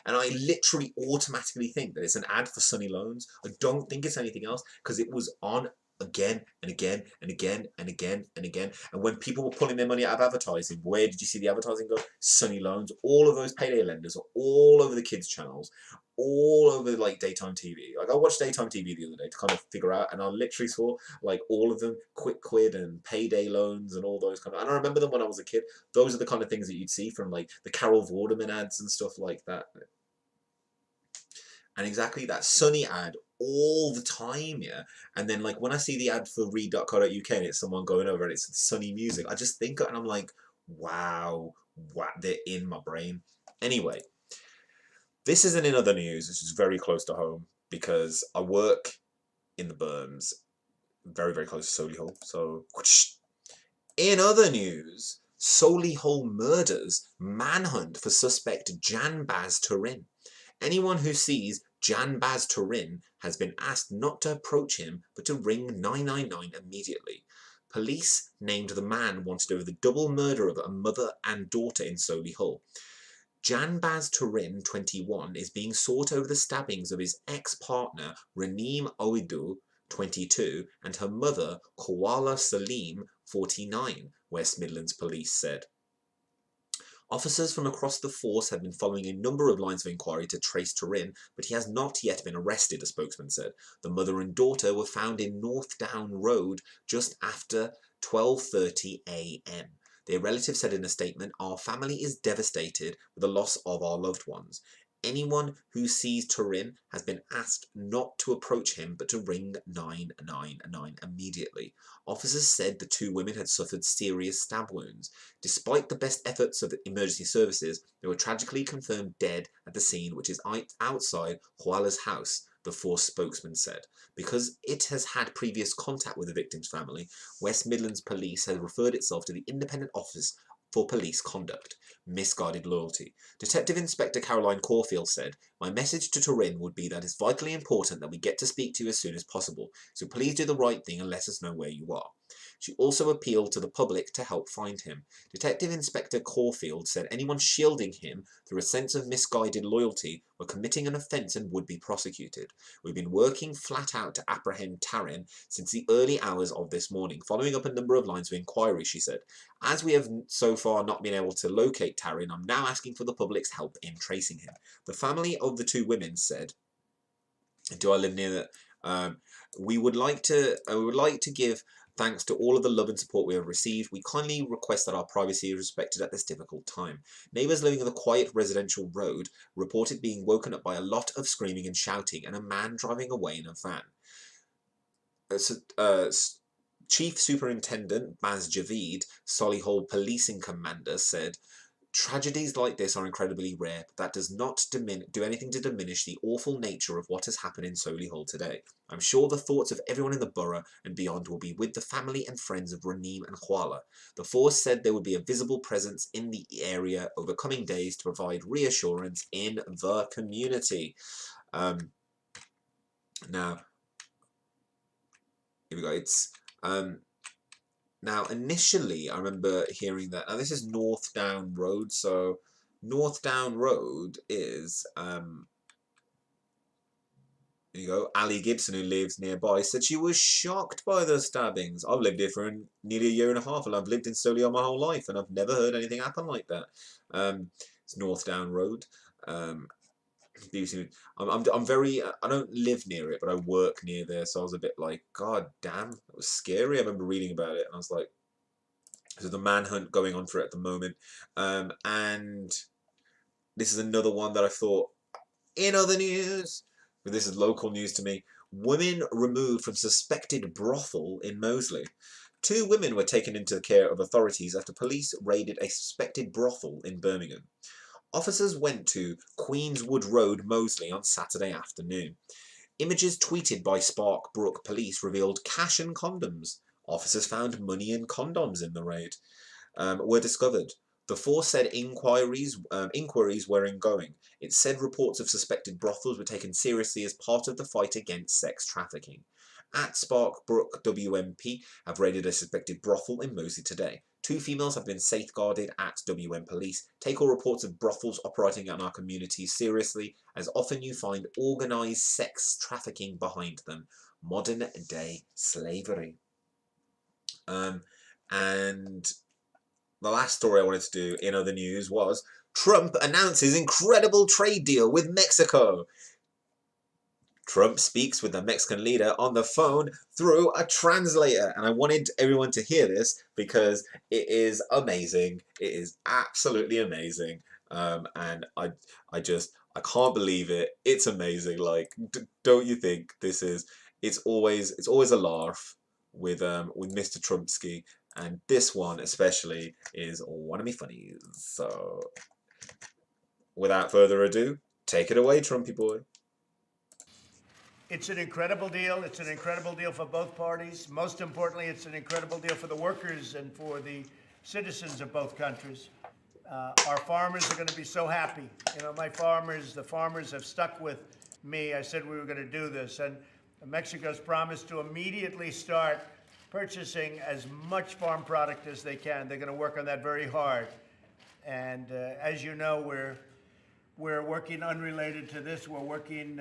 I literally automatically think that it's an ad for Sunny Loans. I don't think it's anything else, because it was on again and again and again and again and again. And when people were pulling their money out of advertising, where did you see the advertising go? Sunny Loans. All of those payday lenders are all over the kids' channels, all over like daytime TV. Like, I watched daytime TV the other day to kind of figure out, and I literally saw like all of them, Quick Quid and payday loans and all those kind of, and I remember them when I was a kid. Those are the kind of things that you'd see from like the Carol Vorderman ads and stuff like that. And exactly that Sunny ad all the time, yeah. And then like when I see the ad for read.co.uk and it's someone going over and it's Sunny music, I just think, and I'm like, wow, they're in my brain. Anyway, this isn't in other news. This is very close to home because I work in the Berms, very, very close to Solihull. So, whoosh. In other news, Solihull murders manhunt for suspect Jan Baz Turin. Anyone who sees Jan Baz Turin has been asked not to approach him, but to ring 999 immediately. Police named the man wanted over the double murder of a mother and daughter in Solihull. Jan Baz Turin, 21, is being sought over the stabbings of his ex-partner, Raneem Oidu, 22, and her mother, Koala Salim, 49, West Midlands Police said. Officers from across the force have been following a number of lines of inquiry to trace Turin, but he has not yet been arrested, a spokesman said. The mother and daughter were found in North Down Road just after 12:30 a.m. Their relative said in a statement, "Our family is devastated with the loss of our loved ones. Anyone who sees Turin has been asked not to approach him but to ring 999 immediately. Officers said the two women had suffered serious stab wounds. Despite the best efforts of the emergency services, they were tragically confirmed dead at the scene, which is outside Huala's house, the Force spokesman said. Because it has had previous contact with the victim's family, West Midlands Police has referred itself to the Independent Office for Police Conduct. Misguided loyalty. Detective Inspector Caroline Caulfield said, "My message to Turin would be that it's vitally important that we get to speak to you as soon as possible, so please do the right thing and let us know where you are." She also appealed to the public to help find him. Detective Inspector Caulfield said anyone shielding him through a sense of misguided loyalty were committing an offence and would be prosecuted. "We've been working flat out to apprehend Tarin since the early hours of this morning, following up a number of lines of inquiry," she said. "As we have so far not been able to locate Tarin, I'm now asking for the public's help in tracing him." The family of the two women said, "Do I live near that? We would like to give thanks to all of the love and support we have received. We kindly request that our privacy is respected at this difficult time." Neighbours living on the quiet residential road reported being woken up by a lot of screaming and shouting and a man driving away in a van. Chief Superintendent Baz Javid, Solihull Policing Commander, said, "Tragedies like this are incredibly rare, but that does not do anything to diminish the awful nature of what has happened in Solihull today. I'm sure the thoughts of everyone in the borough and beyond will be with the family and friends of Raneem and Huala." The force said there would be a visible presence in the area over coming days to provide reassurance in the community. Now, here we go. It's now, initially, I remember hearing that. Now, this is North Down Road. So, North Down Road is, there you go. Ali Gibson, who lives nearby, said she was shocked by the stabbings. "I've lived here for nearly a year and a half, and I've lived in Solihull my whole life, and I've never heard anything happen like that." It's North Down Road. I'm very. I don't live near it, but I work near there, so I was a bit like, God damn, it was scary. I remember reading about it, and I was like, "There's the manhunt going on for it at the moment," and this is another one that I thought, in other news, but this is local news to me. Women removed from suspected brothel in Moseley. Two women were taken into the care of authorities after police raided a suspected brothel in Birmingham. Officers went to Queenswood Road, Moseley on Saturday afternoon. Images tweeted by Spark Brook Police revealed cash and condoms. Officers found money and condoms in the raid. Were discovered. The force said inquiries were ongoing. It said reports of suspected brothels were taken seriously as part of the fight against sex trafficking. At Spark Brook WMP have raided a suspected brothel in Moseley today. Two females have been safeguarded at WM Police. Take all reports of brothels operating in our communities seriously, as often you find organised sex trafficking behind them. Modern day slavery. And the last story I wanted to do in other news was Trump announces incredible trade deal with Mexico. Trump speaks with the Mexican leader on the phone through a translator. And I wanted everyone to hear this because it is amazing. It is absolutely amazing. And I can't believe it. It's amazing. Like, don't you think this is, it's always a laugh with Mr. Trumpsky. And this one especially is one of me funnies. So, without further ado, take it away, Trumpy boy. It's an incredible deal. It's an incredible deal for both parties. Most importantly, it's an incredible deal for the workers and for the citizens of both countries. Our farmers are going to be so happy. You know, the farmers have stuck with me. I said we were going to do this. And Mexico's promised to immediately start purchasing as much farm product as they can. They're going to work on that very hard. And as you know, we're working unrelated to this. We're working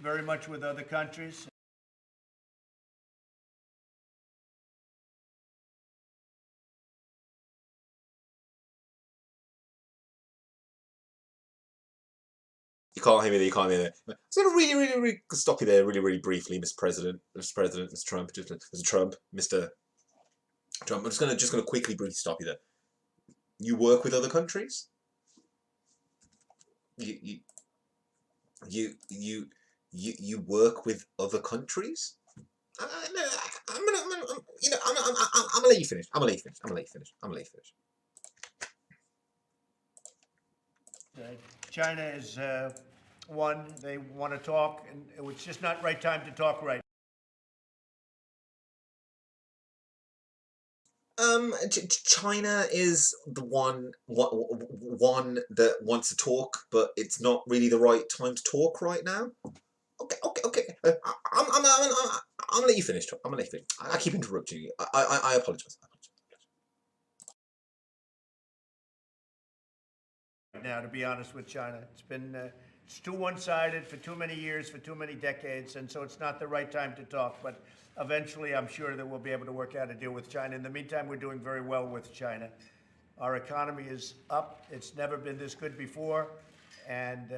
very much with other countries. You can't hear me there, you can't hear me there. It's going to really stop you there really briefly, Mr. President, Mr. Trump, Mr. Trump, Mr. Trump. I'm just gonna quickly briefly stop you there. You work with other countries? You you work with other countries. No, I'm gonna let you finish. I'm gonna let you finish. I'm gonna let you finish. I'm gonna let you finish. China is one. They want to talk, and it's just not right time to talk right. China is the one that wants to talk, but it's not really the right time to talk right now. Okay. I'm gonna let you finish. I'm gonna let you finish. I keep interrupting you. I apologize. Now, to be honest with China, it's too one-sided for too many years, for too many decades, and so it's not the right time to talk. But eventually, I'm sure that we'll be able to work out a deal with China. In the meantime, we're doing very well with China. Our economy is up. It's never been this good before, and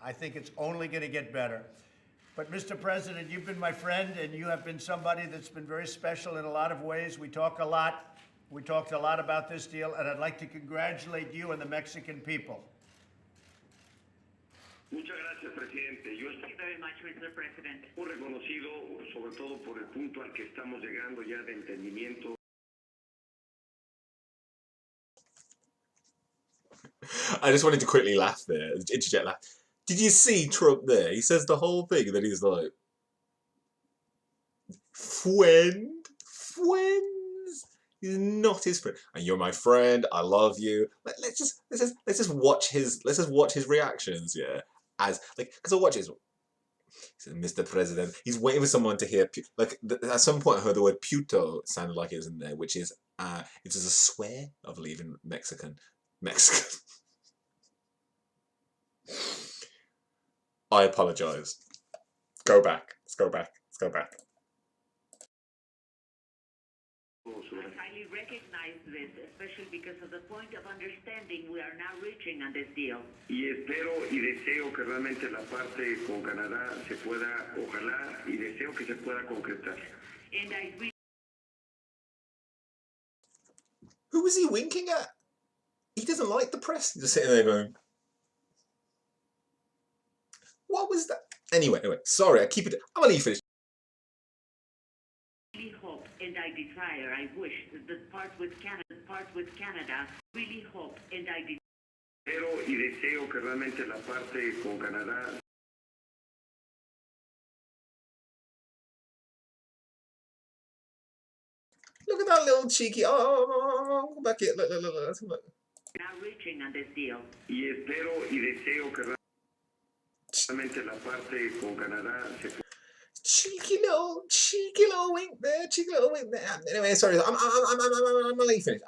I think it's only going to get better. But, Mr. President, you've been my friend, and you have been somebody that's been very special in a lot of ways. We talk a lot. We talked a lot about this deal, and I'd like to congratulate you and the Mexican people. Muchas gracias, presidente. Yo Thank you very much, Mr. President. estoy reconocido, sobre todo por el punto al que estamos llegando ya de entendimiento. I just wanted to quickly laugh there, interject laugh. Did you see Trump there? He says the whole thing, and then he's like, friends. He's not his friend, and you're my friend. I love you. Let's just watch his reactions. Yeah, as like because I watch his. He says, Mr. President. He's waiting for someone to hear. Like at some point, I heard the word "puto" sounded like it was in there, which is it is a swear, I believe, in Mexican. I apologize. Go back. Let's go back. I highly recognize this, especially because of the point of understanding we are now reaching on this deal. Y espero y deseo que realmente la parte con Canadá se pueda, ojalá, y deseo que se pueda concretar. And I really Who was he winking at? He doesn't like the press. He's just sitting there going, what was that? Anyway, sorry, I'm gonna let you finish. hope and I desire, I wish that the part with Canada, really hope and I desire. Espero y deseo que realmente la parte con Canadá. Look at that little cheeky. Oh, go back here. Look. Now reaching on this deal. Y espero y deseo que realmente la parte con Canadá se pueda. Cheeky little wink there. Anyway, sorry. I'm gonna let you finish.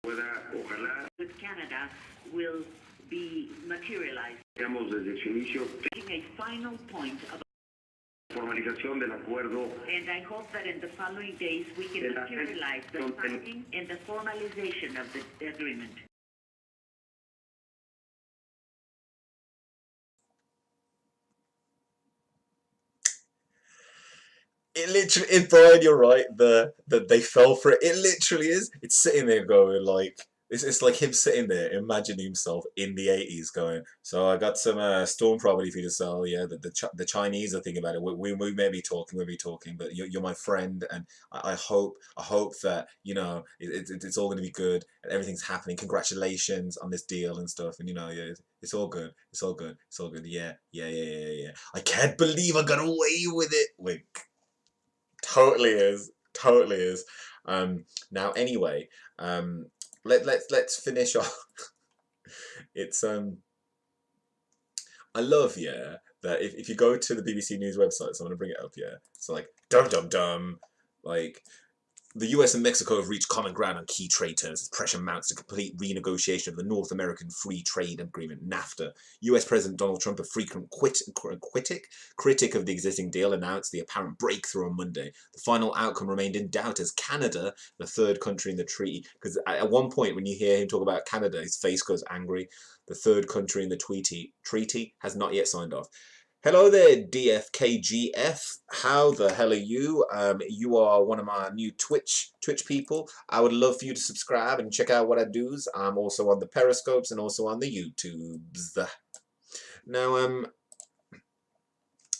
Ojalá. With Canada will be materialized. Digamos desde su inicio. Taking a final point of. Formalización del acuerdo. And I hope that in the following days we can materialize the signing and the formalization of the agreement. It literally, Brian, you're right. That they fell for it. It literally is. It's sitting there going like. It's like him sitting there, imagining himself in the 80s going, so I got some storm property for you to sell, yeah, the Chinese are thinking about it, we may be talking, but you're my friend, and I hope that, you know, it's all going to be good, and everything's happening, congratulations on this deal and stuff, and you know, yeah, it's all good, yeah, I can't believe I got away with it, wink. Totally is. Now anyway, let's finish off. It's I love, yeah, that if you go to the BBC News website, so I'm gonna bring it up, yeah. So like dum like the US and Mexico have reached common ground on key trade terms as pressure mounts to complete renegotiation of the North American Free Trade Agreement, NAFTA. US President Donald Trump, a frequent critic of the existing deal, announced the apparent breakthrough on Monday. The final outcome remained in doubt as Canada, the third country in the treaty, because at one point when you hear him talk about Canada, his face goes angry. The third country in the treaty has not yet signed off. Hello there, DFKGF. How the hell are you? You are one of my new Twitch people. I would love for you to subscribe and check out what I do. I'm also on the Periscopes and also on the YouTubes. Now,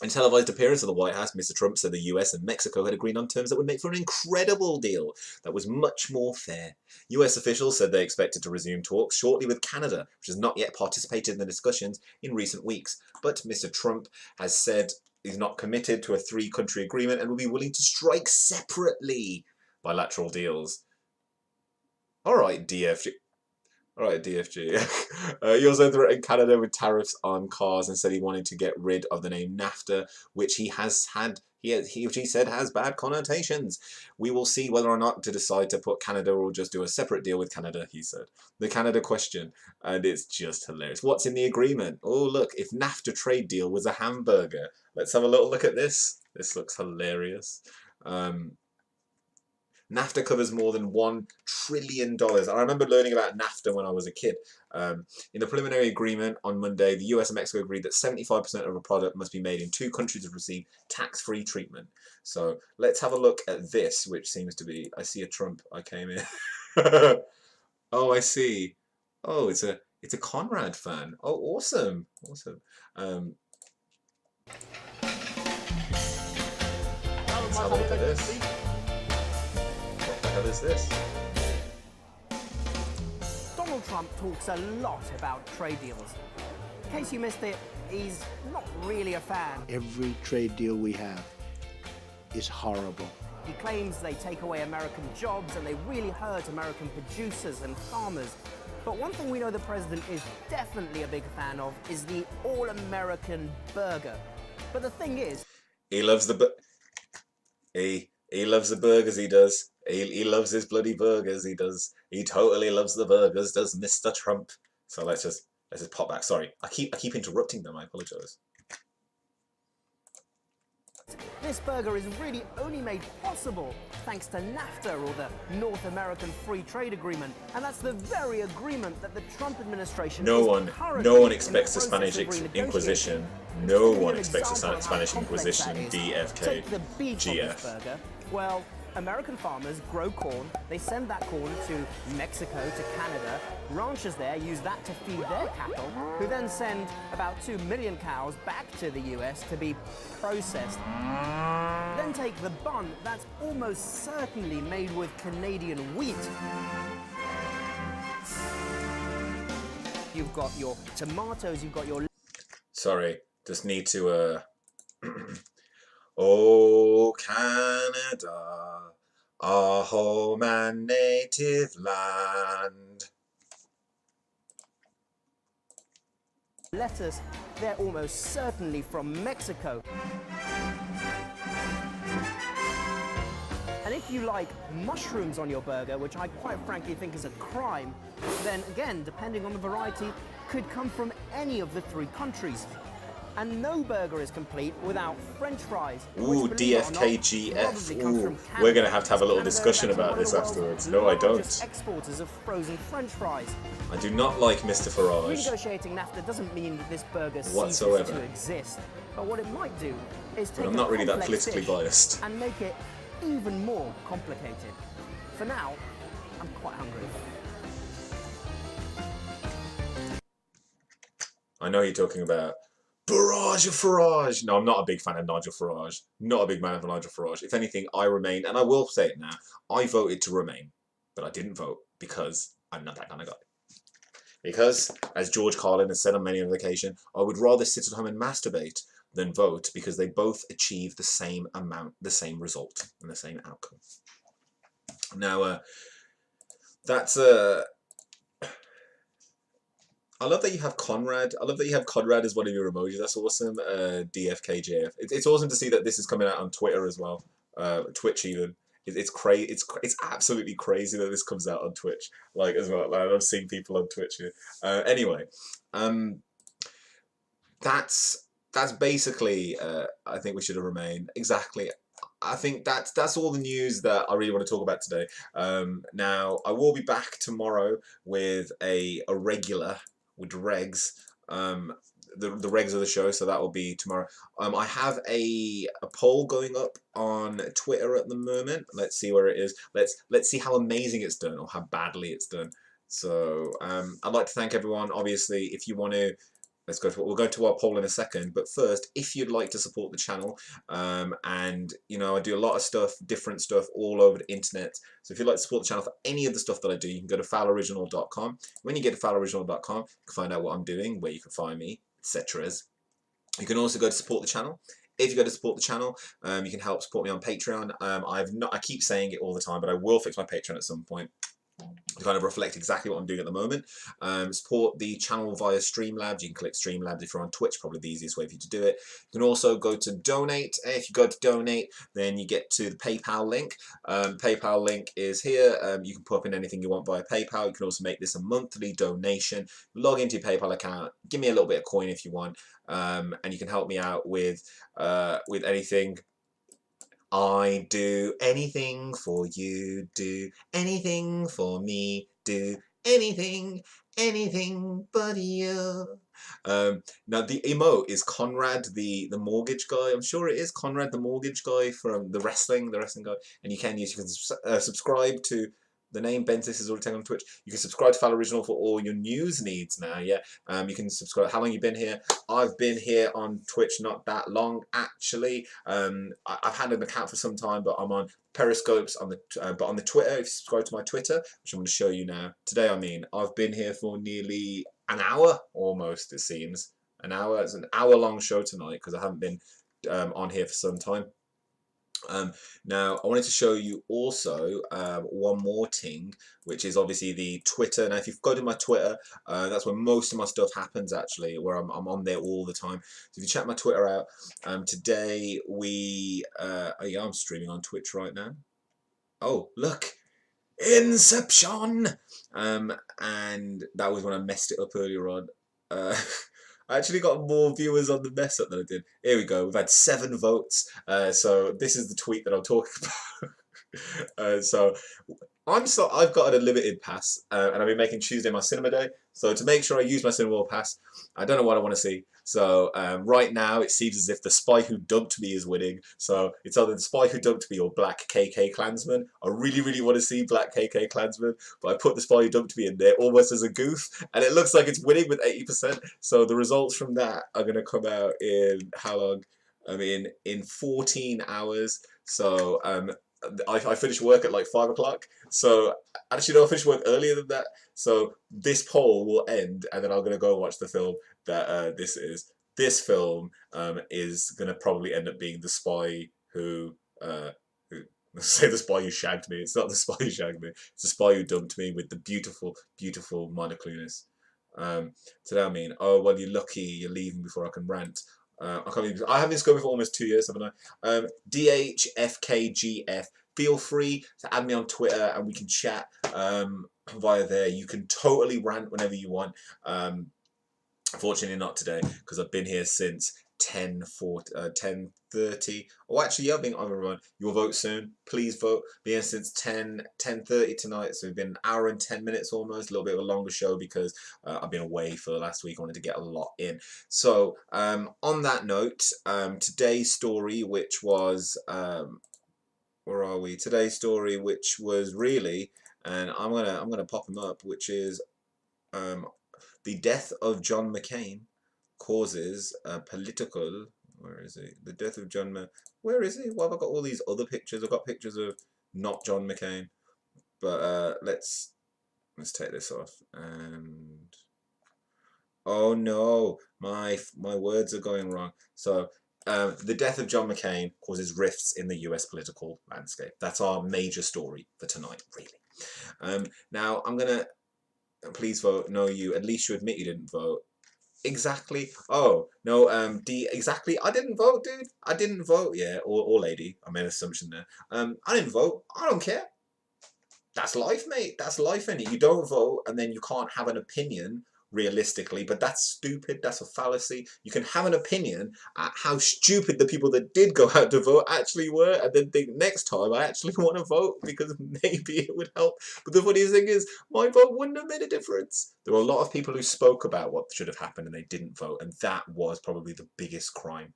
in televised appearance of the White House, Mr. Trump said the US and Mexico had agreed on terms that would make for an incredible deal that was much more fair. US officials said they expected to resume talks shortly with Canada, which has not yet participated in the discussions in recent weeks. But Mr. Trump has said he's not committed to a three-country agreement and will be willing to strike separately bilateral deals. All right, DFG. Alright, DFG. He also threatened Canada with tariffs on cars and said he wanted to get rid of the name NAFTA, which he said has bad connotations. We will see whether or not to decide to put Canada or just do a separate deal with Canada, he said. The Canada question, and it's just hilarious. What's in the agreement? Oh, look, if NAFTA trade deal was a hamburger. Let's have a little look at this. This looks hilarious. NAFTA covers more than $1 trillion. I remember learning about NAFTA when I was a kid. In the preliminary agreement on Monday, the US and Mexico agreed that 75% of a product must be made in two countries to receive tax-free treatment. So let's have a look at this, which seems to be... I see a Trump. I came in. Oh, I see. Oh, it's a Conrad fan. Oh, awesome. Awesome. Let's have a look at this. What is this? Donald Trump talks a lot about trade deals. In case you missed it, he's not really a fan. Every trade deal we have is horrible. He claims they take away American jobs and they really hurt American producers and farmers. But one thing we know the president is definitely a big fan of is the all-American burger. But the thing is... He loves the... He loves the burgers, he does. He loves his bloody burgers, he does. He totally loves the burgers, does Mr. Trump. So let's just pop back. Sorry, I keep interrupting them, I apologise. This burger is really only made possible thanks to NAFTA, or the North American Free Trade Agreement, and that's the very agreement that the Trump administration No one expects the Spanish Inquisition. No one expects the Spanish Inquisition. DFK. Take the beef of this GF. burger. Well, American farmers grow corn, they send that corn to Mexico, to Canada. Ranchers there use that to feed their cattle, who then send about 2 million cows back to the US to be processed. Then take the bun that's almost certainly made with Canadian wheat. You've got your tomatoes, you've got your... Sorry, just need to... Oh, Canada, our home and native land. lettuce, they're almost certainly from Mexico. And if you like mushrooms on your burger, which I quite frankly think is a crime, then again, depending on the variety, could come from any of the 3 countries. And no burger is complete without French fries. Ooh, DFKGF. Ooh, we're going to have a little discussion about this afterwards. No, I don't. Exporters of frozen French fries. I do not like Mr. Farage. Renegotiating NAFTA doesn't mean that this burger ceases whatsoever to exist. But what it might do is take I'm not a really that complex politically dish biased. and make it even more complicated. For now, I'm quite hungry. I know you're talking about Farage. No, I'm not a big fan of Nigel Farage. Not a big fan of Nigel Farage. If anything, I remain, and I will say it now, I voted to remain. But I didn't vote because I'm not that kind of guy. Because, as George Carlin has said on many occasions, I would rather sit at home and masturbate than vote, because they both achieve the same amount, the same result, and the same outcome. Now, that's I love that you have Conrad. I love that you have Conrad as one of your emojis. That's awesome. DFKJF. It's awesome to see that this is coming out on Twitter as well. Twitch even. It's crazy. It's absolutely crazy that this comes out on Twitch. Like as well. Like, I've seen people on Twitch here. Anyway, that's basically. I think we should have remained exactly. I think that's all the news that I really want to talk about today. Now I will be back tomorrow with a regular. With regs, the regs of the show, so that will be tomorrow. I have a poll going up on Twitter at the moment. Let's see where it is. Let's see how amazing it's done or how badly it's done. So I'd like to thank everyone. Obviously, if you want to we'll go to our poll in a second, but first, if you'd like to support the channel, and you know, I do a lot of stuff, different stuff all over the internet, so if you'd like to support the channel for any of the stuff that I do, you can go to fowloriginal.com. When you get to fowloriginal.com, you can find out what I'm doing, where you can find me, etc. You can also go to support the channel. If you go to support the channel, you can help support me on Patreon. I keep saying it all the time, but I will fix my Patreon at some point to kind of reflect exactly what I'm doing at the moment. Support the channel via Streamlabs. You can click Streamlabs if you're on Twitch, probably the easiest way for you to do it. You can also go to donate. If you go to donate, then you get to the PayPal link. PayPal link is here. You can put in anything you want via PayPal. You can also make this a monthly donation. Log into your PayPal account. Give me a little bit of coin if you want, and you can help me out with anything. I do anything for you, do anything for me, do anything but you. Now the emote is Conrad the mortgage guy. I'm sure it is Conrad the mortgage guy from the wrestling guy, and you can subscribe to the name. Bentis is already taken on Twitch. You can subscribe to Fowl Original for all your news needs now. Yeah, you can subscribe. How long you been here? I've been here on Twitch not that long actually. I've had an account for some time, but I'm on Periscopes on the but on the Twitter. If you subscribe to my Twitter, which I'm going to show you now today, I mean I've been here for nearly an hour almost. It seems an hour. It's an hour-long show tonight because I haven't been on here for some time. Now I wanted to show you also one more thing, which is obviously the Twitter. Now if you go to my Twitter, that's where most of my stuff happens actually, where I'm on there all the time. So if you check my Twitter out, today we yeah, I'm streaming on Twitch right now. Oh look, Inception, and that was when I messed it up earlier on. I actually got more viewers on the mess up than I did. Here we go. We've had 7 votes. So this is the tweet that I'm talking about. So I've got an unlimited pass, and I've been making Tuesday my cinema day. So to make sure I use my cinema pass, I don't know what I want to see. So right now it seems as if the spy who dumped me is winning. So it's either the spy who dumped me or Black KK Klansman. I really, really want to see Black KK Klansman, but I put the spy who dumped me in there almost as a goof, and it looks like it's winning with 80%. So the results from that are going to come out in how long? I mean, in 14 hours. So I finished work at like 5 o'clock. So actually, no, I finished work earlier than that. So this poll will end, and then I'm going to go and watch the film that this is. This film is going to probably end up being the spy who say the spy who shagged me. It's not the spy who shagged me. It's the spy who dumped me with the beautiful, beautiful Monica Clunas. So that I mean, oh well, you're lucky you're leaving before I can rant. I haven't been going for almost 2 years, haven't I? DHFKGF. Feel free to add me on Twitter and we can chat via there. You can totally rant whenever you want. Unfortunately not today because I've been here since 10:30. Oh, actually, yeah, you'll vote soon. Please vote. Been here since 10:30 tonight, so we've been an hour and 10 minutes almost. A little bit of a longer show because I've been away for the last week. I wanted to get a lot in. So on that note, today's story, which was where are we? Today's story, which was really, and I'm gonna pop them up, which is the death of John McCain causes political. Where is he? The death of John. Where is he? Why have I got all these other pictures? I've got pictures of not John McCain. But let's take this off. And oh no, my words are going wrong. So the death of John McCain causes rifts in the US political landscape. That's our major story for tonight, really. Now I'm gonna. Please vote. No, you. At least you admit you didn't vote. Exactly. Oh no. Exactly. I didn't vote, dude. I didn't vote. Yeah, or lady. I made an assumption there. I didn't vote. I don't care. That's life, mate. That's life, innit? You don't vote, and then you can't have an opinion realistically. But that's stupid. That's a fallacy. You can have an opinion at how stupid the people that did go out to vote actually were, and then think next time I actually want to vote because maybe it would help. But the funniest thing is, my vote wouldn't have made a difference. There were a lot of people who spoke about what should have happened and they didn't vote, and that was probably the biggest crime.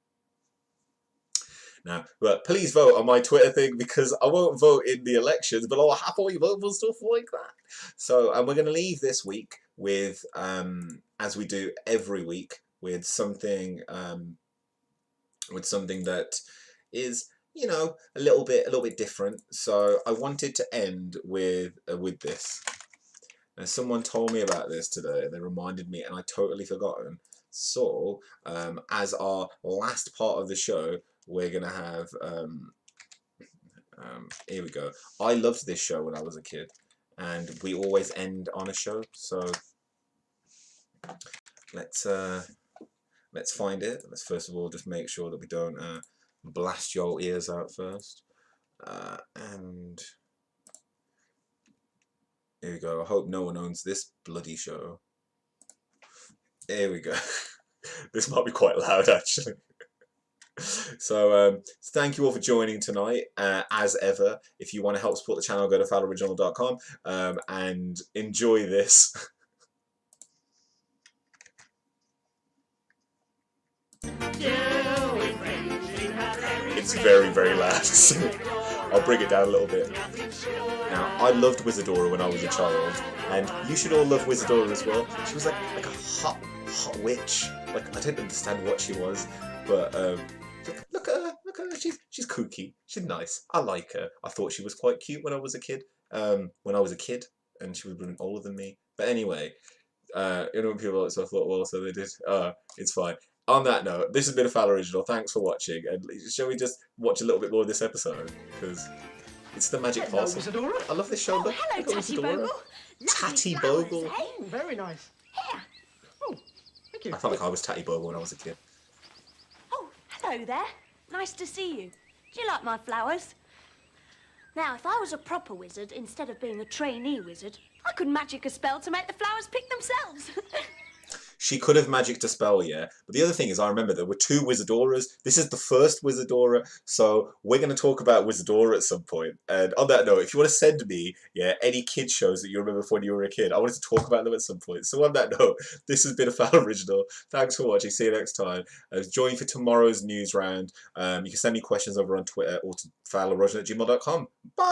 Now, but please vote on my Twitter thing because I won't vote in the elections, but I'll happily vote for stuff like that. So, and we're going to leave this week with, as we do every week, with something that is, you know, a little bit different. So I wanted to end with this. And someone told me about this today. They reminded me, and I totally forgotten. So as our last part of the show, we're gonna have here we go. I loved this show when I was a kid, and we always end on a show. So let's find it. Let's first of all just make sure that we don't blast your ears out first. And here we go. I hope no one owns this bloody show. Here we go. This might be quite loud, actually. So thank you all for joining tonight. As ever, if you want to help support the channel, go to fowloriginal.com and enjoy this. It's very, very loud. So I'll bring it down a little bit. Now, I loved Wizardora when I was a child, and you should all love Wizardora as well. She was like a hot witch. Like, I didn't understand what she was, but look at her. She's kooky. She's nice. I like her. I thought she was quite cute when I was a kid. And she was even older than me. But anyway, you know, when people like, so I thought, well, so they did. It's fine. On that note, this has been a Fowl Original. Thanks for watching, and shall we just watch a little bit more of this episode, because it's the magic parcel. Wizardora. I love this show. Look, Hello, look at Tatty Wizardora. Bogle. Tatty Lovely Bogle. flowers, eh? Very nice. Here. Oh, thank you. I felt like I was Tatty Bogle when I was a kid. Oh, hello there. Nice to see you. Do you like my flowers? Now, if I was a proper wizard instead of being a trainee wizard, I could magic a spell to make the flowers pick themselves. She could have magicked a spell, yeah. But the other thing is, I remember there were 2 Wizadoras. This is the first Wizardora, so we're going to talk about Wizardora at some point. And on that note, if you want to send me, yeah, any kid shows that you remember from when you were a kid, I wanted to talk about them at some point. So on that note, this has been a Fowl Original. Thanks for watching. See you next time. Join for tomorrow's news round. You can send me questions over on Twitter or to fowloriginal@gmail.com. Bye!